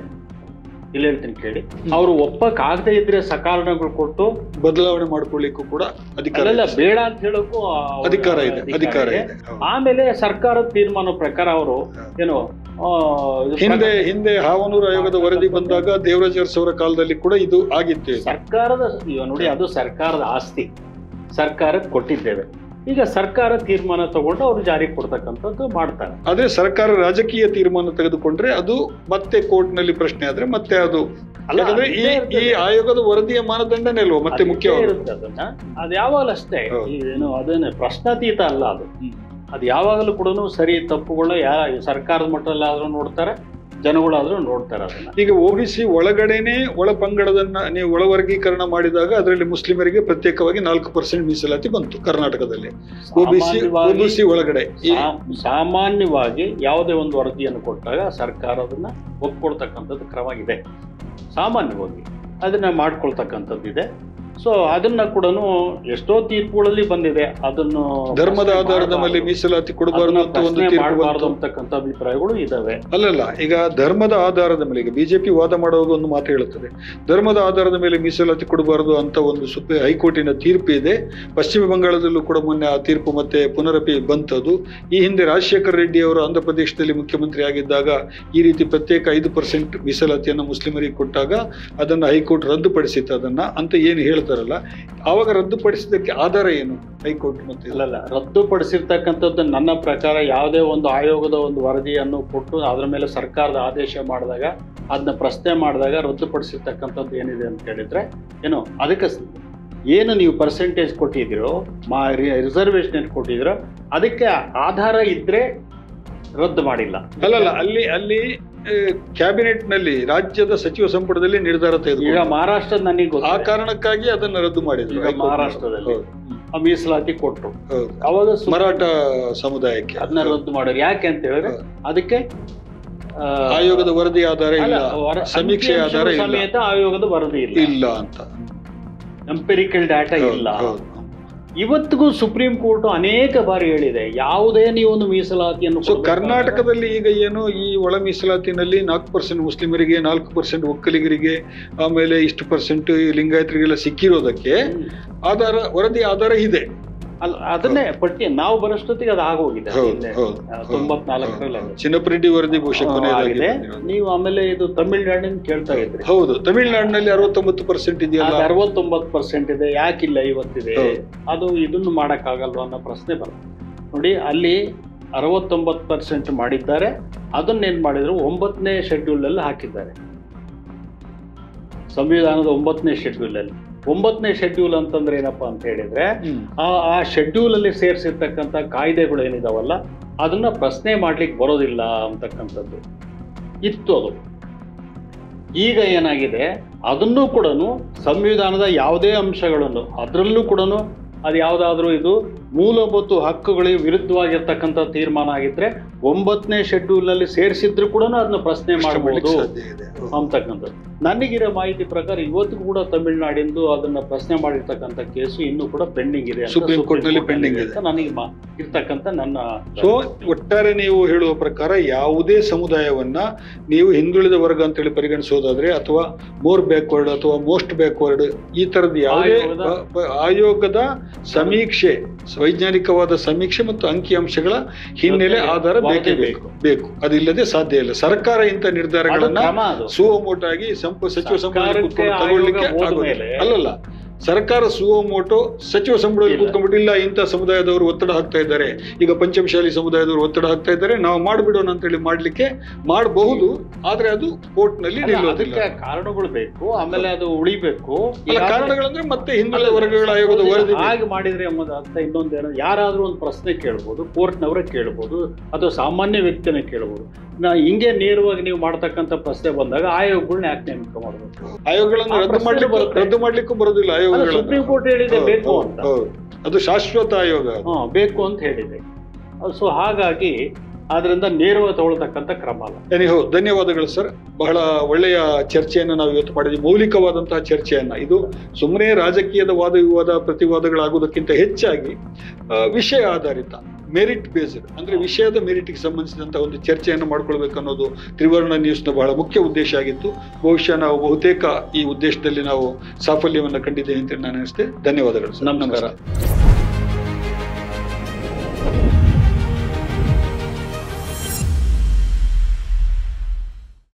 ಇಲ್ಲಿ ಹೇಳ್ತೀನಿ ಕೇಳಿ, ಅವರು ಒಪ್ಪಕ್ಕಾಗದೇ ಇದ್ರೆ ಸಕಾರಣಗಳು ಕೊಟ್ಟು ಬದಲಾವಣೆ ಮಾಡ್ಕೊಳ್ಳಿಕ್ಕೂ ಕೂಡ ಅಧಿಕಾರ, ಬೇಡ ಅಂತ ಹೇಳಕ್ಕೂ ಅಧಿಕಾರ ಇದೆ. ಆಮೇಲೆ ಸರ್ಕಾರದ ತೀರ್ಮಾನ ಪ್ರಕಾರ ಅವರು ಏನು ಹಿಂದೆ ಹಾವನೂರು ಆಯೋಗದ ವರದಿ ಬಂದಾಗ ದೇವರಾಜ್ ಅರಸು ಅವರ ಕಾಲದಲ್ಲಿ ಕೂಡ ಇದು ಆಗಿತ್ತು. ಸರ್ಕಾರದ ನೋಡಿ, ಅದು ಸರ್ಕಾರದ ಆಸ್ತಿ, ಸರ್ಕಾರಕ್ಕೆ ಕೊಟ್ಟಿದ್ದೇವೆ. ಈಗ ಸರ್ಕಾರ ತೀರ್ಮಾನ ತಗೊಂಡು ಅವರು ಜಾರಿ ಕೊಡ್ತಕ್ಕಂಥದ್ದು ಮಾಡ್ತಾರೆ. ಆದ್ರೆ ಸರ್ಕಾರ ರಾಜಕೀಯ ತೀರ್ಮಾನ ತೆಗೆದುಕೊಂಡ್ರೆ ಅದು ಮತ್ತೆ ಕೋರ್ಟ್ ನಲ್ಲಿ ಪ್ರಶ್ನೆ ಆದ್ರೆ ಮತ್ತೆ ಅದು ಯಾಕಂದ್ರೆ ಈ ಆಯೋಗದ ವರದಿಯ ಮಾನದಂಡನೇ ಅಲ್ವಾ ಮತ್ತೆ ಮುಖ್ಯ ಇರುತ್ತೆ. ಅದನ್ನ ಅದು ಯಾವಾಗಲೂ ಅಷ್ಟೇ, ಏನು ಅದೇನು ಪ್ರಶ್ನಾತೀತ ಅಲ್ಲ ಅದು. ಅದು ಯಾವಾಗಲೂ ಕೂಡ ಸರಿ ತಪ್ಪುಗಳು ಸರ್ಕಾರದ ಮಟ್ಟದಲ್ಲಾದ್ರೂ ನೋಡ್ತಾರೆ, ಜನಗಳಾದ್ರೂ ನೋಡ್ತಾರೆ ಅದನ್ನ. ಈಗ OBC ಒಳಗಡೆನೆ ಒಳ ಪಂಗಡದನ್ನ ನೀವು ಒಳವರ್ಗೀಕರಣ ಮಾಡಿದಾಗ ಅದರಲ್ಲಿ ಮುಸ್ಲಿಮರಿಗೆ ಪ್ರತ್ಯೇಕವಾಗಿ 4% ಮೀಸಲಾತಿ ಬಂತು ಕರ್ನಾಟಕದಲ್ಲಿ. OBC ಒಳಗಡೆ ಸಾಮಾನ್ಯವಾಗಿ ಯಾವುದೇ ಒಂದು ವರದಿಯನ್ನು ಕೊಟ್ಟಾಗ ಸರ್ಕಾರ ಅದನ್ನ ಒಪ್ಕೊಳ್ತಕ್ಕಂಥದ್ದು ಕ್ರಮ ಇದೆ. ಸಾಮಾನ್ಯವಾಗಿ ಅದನ್ನ ಮಾಡ್ಕೊಳ್ತಕ್ಕಂಥದ್ದು ಇದೆ. ಸೊ ಅದನ್ನ ಕೂಡ ಎಷ್ಟೋ ತೀರ್ಪುಗಳಲ್ಲಿ ಬಂದಿದೆ. ಅದನ್ನು ಧರ್ಮದ ಆಧಾರದ ಮೇಲೆ ಮೀಸಲಾತಿ ಕೊಡಬಾರದು ಅಂತ ಒಂದು ಮಾಡಬಾರದು ಅಂತಕ್ಕಂಥ ಅಭಿಪ್ರಾಯಗಳು ಇದಾವೆ. ಅಲ್ಲಲ್ಲ, ಈಗ ಧರ್ಮದ ಆಧಾರದ ಮೇಲೆ, ಈಗ ಬಿಜೆಪಿ ವಾದ ಮಾಡುವಾಗ ಒಂದು ಮಾತು ಹೇಳುತ್ತದೆ, ಧರ್ಮದ ಆಧಾರದ ಮೇಲೆ ಮೀಸಲಾತಿ ಕೊಡಬಾರದು ಅಂತ ಒಂದು ಹೈಕೋರ್ಟಿನ ತೀರ್ಪು ಇದೆ. ಪಶ್ಚಿಮ ಬಂಗಾಳದಲ್ಲೂ ಕೂಡ ಮೊನ್ನೆ ಆ ತೀರ್ಪು ಮತ್ತೆ ಪುನರಪಿ ಬಂತದ್ದು. ಈ ಹಿಂದೆ ರಾಜಶೇಖರ್ ರೆಡ್ಡಿ ಅವರು ಆಂಧ್ರ ಪ್ರದೇಶದಲ್ಲಿ ಮುಖ್ಯಮಂತ್ರಿ ಆಗಿದ್ದಾಗ ಈ ರೀತಿ ಪ್ರತ್ಯೇಕ 5% ಮೀಸಲಾತಿಯನ್ನು ಮುಸ್ಲಿಮರಿಗೆ ಕೊಟ್ಟಾಗ ಅದನ್ನ ಹೈಕೋರ್ಟ್ ರದ್ದುಪಡಿಸಿತ್ತು. ಅದನ್ನ ಅಂತ ಏನು ಹೇಳ್ತಾರಲ್ಲ, ಆವಾಗ ರದ್ದುಪಡಿಸಿದ್ದಕ್ಕೆ ಆಧಾರ ಏನು ಹೈಕೋರ್ಟ್? ಮತ್ತೆ ಅಲ್ಲಲ್ಲ, ರದ್ದುಪಡಿಸಿರ್ತಕ್ಕಂಥದ್ದು ನನ್ನ ಪ್ರಕಾರ ಯಾವುದೇ ಒಂದು ಆಯೋಗದ ಒಂದು ವರದಿಯನ್ನು ಕೊಟ್ಟು ಅದರ ಮೇಲೆ ಸರ್ಕಾರದ ಆದೇಶ ಮಾಡಿದಾಗ ಅದನ್ನ ಪ್ರಶ್ನೆ ಮಾಡಿದಾಗ ರದ್ದುಪಡಿಸಿರ್ತಕ್ಕಂಥದ್ದು ಏನಿದೆ ಅಂತ ಹೇಳಿದ್ರೆ ಏನು ಅದಕ್ಕೆ ಏನು ನೀವು ಪರ್ಸೆಂಟೇಜ್ ಕೊಟ್ಟಿದ್ದೀರೋ, ರಿಸರ್ವೇಶನ್ ಕೊಟ್ಟಿದ್ದೀರೋ ಅದಕ್ಕೆ ಆಧಾರ ಇದ್ರೆ ರದ್ದು ಮಾಡಿಲ್ಲ. ಅಲ್ಲಲ್ಲ, ಅಲ್ಲಿ ಕ್ಯಾಬಿನೆಟ್ ನಲ್ಲಿ ರಾಜ್ಯದ ಸಚಿವ ಸಂಪುಟದಲ್ಲಿ ನಿರ್ಧಾರ ತೆಗೆದು, ಈಗ ಮಹಾರಾಷ್ಟ್ರದ ನನಗೆ ಆ ಕಾರಣಕ್ಕಾಗಿ ಅದನ್ನ ರದ್ದು ಮಾಡಿದ್ರು. ಈಗ ಮಹಾರಾಷ್ಟ್ರದಲ್ಲಿ ಮೀಸಲಾತಿ ಕೊಟ್ಟರು, ಅವಾಗ ಮರಾಠ ಸಮುದಾಯಕ್ಕೆ ಅದನ್ನ ರದ್ದು ಮಾಡಿದ್ರು. ಯಾಕೆ ಅಂತ ಹೇಳಿದ್ರೆ ಅದಕ್ಕೆ ಆಯೋಗದ ವರದಿ ಆಧಾರ ಇಲ್ಲ, ಸಮೀಕ್ಷೆ ಆಧಾರ ಸಮೇತ ಆಯೋಗದ ವರದಿ ಇಲ್ಲ ಅಂತ, ಎಂಪಿರಿಕಲ್ ಡಾಟಾ ಇಲ್ಲ. ಇವತ್ತಿಗೂ ಸುಪ್ರೀಂ ಕೋರ್ಟ್ ಅನೇಕ ಬಾರಿ ಹೇಳಿದೆ, ಯಾವುದೇ ನೀವು ಒಂದು ಮೀಸಲಾತಿಯನ್ನು. ಸೊ ಕರ್ನಾಟಕದಲ್ಲಿ ಈಗ ಏನು ಈ ಒಳ ಮೀಸಲಾತಿನಲ್ಲಿ 4% ಮುಸ್ಲಿಮರಿಗೆ, 4% ಒಕ್ಕಲಿಗರಿಗೆ, ಆಮೇಲೆ ಇಷ್ಟು % ಲಿಂಗಾಯತರಿಗೆಲ್ಲ ಸಿಕ್ಕಿರೋದಕ್ಕೆ ಆಧಾರ, ವರದಿ ಆಧಾರ ಇದೆ. ಅದನ್ನೇ ಪಟ್ಟಿ ನಾವು ಬರೋಷ್ಟೊತ್ತಿಗೆ ಅದು ಆಗೋಗಿದೆ. 94ರಲ್ಲಿ ಚಿನ್ನಪ್ಪರೆಡ್ಡಿ ವರದಿ ಬಹುಶಃ ಆಗಿದೆ. ನೀವು ಆಮೇಲೆ ಇದು ತಮಿಳುನಾಡಿನ ಕೇಳ್ತಾ ಇದ್ರಿ. ಹೌದು, ತಮಿಳುನಾಡಿನಲ್ಲಿ 69% ಇದೆಯಲ್ಲ. 69% ಇದೆ, ಯಾಕಿಲ್ಲ 50 ಇದೆ? ಅದು ಇದನ್ನು ಮಾಡಕ್ಕಾಗಲ್ವ ಅನ್ನೋ ಪ್ರಶ್ನೆ ಬರುತ್ತೆ ನೋಡಿ. ಅಲ್ಲಿ 69% ಮಾಡಿದ್ದಾರೆ. ಅದನ್ನೇನ್ ಮಾಡಿದ್ರು, 9ನೇ ಶೆಡ್ಯೂಲ್ ಅಲ್ಲಿ ಹಾಕಿದ್ದಾರೆ. ಸಂವಿಧಾನದ 9ನೇ ಶೆಡ್ಯೂಲ್ ಅಲ್ಲಿ. 9ನೇ ಶೆಡ್ಯೂಲ್ ಅಂತಂದ್ರೆ ಏನಪ್ಪಾ ಅಂತ ಹೇಳಿದ್ರೆ, ಆ ಶೆಡ್ಯೂಲ್ ಅಲ್ಲಿ ಸೇರಿಸಿರ್ತಕ್ಕಂಥ ಕಾಯ್ದೆಗಳು ಏನಿದಾವಲ್ಲ ಅದನ್ನ ಪ್ರಶ್ನೆ ಮಾಡ್ಲಿಕ್ಕೆ ಬರೋದಿಲ್ಲ ಅಂತಕ್ಕಂಥದ್ದು ಇತ್ತು. ಅದು ಈಗ ಏನಾಗಿದೆ, ಅದನ್ನು ಕೂಡ ಸಂವಿಧಾನದ ಯಾವುದೇ ಅಂಶಗಳನ್ನು, ಅದರಲ್ಲೂ ಕೂಡ ಅದು ಯಾವುದಾದ್ರೂ ಇದು ಮೂಲಭೂತ ಹಕ್ಕುಗಳಿಗೆ ವಿರುದ್ಧವಾಗಿರ್ತಕ್ಕಂಥ ತೀರ್ಮಾನ ಆಗಿದ್ರೆ 9ನೇ ಶೆಡ್ಯೂಲ್ ನಲ್ಲಿ ಸೇರಿಸಿದ್ರು ಕೂಡ ಅದನ್ನ ಪ್ರಶ್ನೆ ಮಾಡಬಹುದು ಅಂತಕ್ಕಂಥದ್ದು. ನನಗಿರೋ ಮಾಹಿತಿ ಪ್ರಕಾರ ಇವತ್ತು ಕೂಡ ತಮಿಳುನಾಡಿಂದು ಅದನ್ನ ಪ್ರಶ್ನೆ ಮಾಡಿರ್ತಕ್ಕಂಥ ಕೇಸು ಇನ್ನೂ ಕೂಡ ಪೆಂಡಿಂಗ್ ಇದೆ, ಸುಪ್ರೀಂ ಕೋರ್ಟ್ ನಲ್ಲಿ ಪೆಂಡಿಂಗ್ ಇದೆ ನನಗೆ ಇರ್ತಕ್ಕಂಥ ನನ್ನ. ಸೊ ಒಟ್ಟಾರೆ ನೀವು ಹೇಳುವ ಪ್ರಕಾರ ಯಾವುದೇ ಸಮುದಾಯವನ್ನ ನೀವು ಹಿಂದುಳಿದ ವರ್ಗ ಅಂತೇಳಿ ಪರಿಗಣಿಸೋದಾದ್ರೆ, ಅಥವಾ ಮೋರ್ ಬ್ಯಾಕ್ವರ್ಡ್ ಅಥವಾ ಮೋಸ್ಟ್ ಬ್ಯಾಕ್ವರ್ಡ್, ಈ ತರದ ಯಾವುದೇ ಆಯೋಗದ ಸಮೀಕ್ಷೆ, ವೈಜ್ಞಾನಿಕವಾದ ಸಮೀಕ್ಷೆ ಮತ್ತು ಅಂಕಿಅಂಶಗಳ ಹಿನ್ನೆಲೆ ಆಧಾರ ಬೇಕೇ ಬೇಕು. ಅದಿಲ್ಲದೆ ಸಾಧ್ಯ ಇಲ್ಲ. ಸರ್ಕಾರ ಇಂಥ ನಿರ್ಧಾರಗಳನ್ನ ಸುವಮೋಟೋ ಆಗಿ ಸಚಿವ ಸಂಪುಟ ತಗೊಳ್ಳಿಕ್ಕೆ ಅಲ್ಲಲ್ಲ, ಸರ್ಕಾರ ಸುವಮೋಟೋ ಸಚಿವ ಸಂಪುಟದಲ್ಲಿ ಕೂತ್ಕೊಂಡ್ಬಿಟ್ಟು ಇಲ್ಲ ಇಂಥ ಸಮುದಾಯದವರು ಒತ್ತಡ ಹಾಕ್ತಾ ಇದ್ದಾರೆ, ಈಗ ಪಂಚಮಶಾಲಿ ಸಮುದಾಯದವರು ಒತ್ತಡ ಹಾಕ್ತಾ ಇದ್ದಾರೆ, ನಾವು ಮಾಡ್ಬಿಡೋಣ ಅಂತ ಹೇಳಿ ಮಾಡ್ಲಿಕ್ಕೆ ಮಾಡಬಹುದು. ಆದ್ರೆ ಅದು ಕೋರ್ಟ್ ನಲ್ಲಿ ನಿಲ್ಲೋದಿಲ್ಲ. ಕಾರಣಗಳು ಬೇಕು, ಆಮೇಲೆ ಅದು ಉಳಿಬೇಕು. ಕಾರಣಗಳಂದ್ರೆ ಮತ್ತೆ ಹಿಂದುಳಿದ ವರ್ಗಗಳ ಆಯೋಗದ ವರದಿ ಹಾಗೆ ಮಾಡಿದ್ರೆ ಎಂಬುದು ಅರ್ಥ. ಇನ್ನೊಂದೇನು, ಯಾರಾದ್ರೂ ಒಂದು ಪ್ರಶ್ನೆ ಕೇಳ್ಬೋದು, ಕೋರ್ಟ್ನವರೇ ಕೇಳ್ಬೋದು, ಅಥವಾ ಸಾಮಾನ್ಯ ವ್ಯಕ್ತಿನೇ ಕೇಳ್ಬೋದು. ಹಿಂಗೆ ನೇರವಾಗಿ ನೀವು ಮಾಡ್ತಕ್ಕಂಥ ಪ್ರಶ್ನೆ ಬಂದಾಗ ಆಯೋಗಗಳನ್ನ ಯಾಕೆ ನೇಮಕ ಮಾಡಬೇಕು? ಆಯೋಗಗಳನ್ನು ರದ್ದು ಮಾಡ್ಲಿಕ್ಕೂ ಬರೋದಿಲ್ಲ. ಸುಪ್ರೀಂ ಕೋರ್ಟ್ ಹೇಳಿದೆ ಬೇಕು ಅಂತ, ಅದು ಶಾಶ್ವತ ಆಯೋಗ ಬೇಕು ಅಂತ ಹೇಳಿದೆ. ಸೊ ಹಾಗಾಗಿ ಆದ್ರಿಂದ ನೇರವಾಗಿ ತಗೊಳ್ತಕ್ಕಂಥ ಕ್ರಮ ಅಲ್ಲ. ಎನಿಹೋ, ಧನ್ಯವಾದಗಳು ಸರ್. ಬಹಳ ಒಳ್ಳೆಯ ಚರ್ಚೆಯನ್ನು ನಾವು ಇವತ್ತು ಮಾಡಿದ್ವಿ, ಮೌಲಿಕವಾದಂತಹ ಚರ್ಚೆಯನ್ನ. ಇದು ಸುಮ್ಮನೆ ರಾಜಕೀಯದ ವಾದ ವಿವಾದ ಪ್ರತಿವಾದಗಳಾಗುವುದಕ್ಕಿಂತ ಹೆಚ್ಚಾಗಿ ವಿಷಯ ಆಧಾರಿತ, ಮೆರಿಟ್ ಬೇಸ್ಡ್, ಅಂದ್ರೆ ವಿಷಯದ ಮೆರಿಟ್ಗೆ ಸಂಬಂಧಿಸಿದಂತಹ ಒಂದು ಚರ್ಚೆಯನ್ನು ಮಾಡ್ಕೊಳ್ಬೇಕು ಅನ್ನೋದು ತ್ರಿವರ್ಣ ನ್ಯೂಸ್ನ ಬಹಳ ಮುಖ್ಯ ಉದ್ದೇಶ ಆಗಿತ್ತು. ಬಹುಶಃ ನಾವು ಬಹುತೇಕ ಈ ಉದ್ದೇಶದಲ್ಲಿ ನಾವು ಸಾಫಲ್ಯವನ್ನು ಕಂಡಿದ್ದೇವೆ ಅಂತ ನಾನು ಅನಿಸ್ತೇನೆ. ಧನ್ಯವಾದಗಳು. ನಮಸ್ಕಾರ.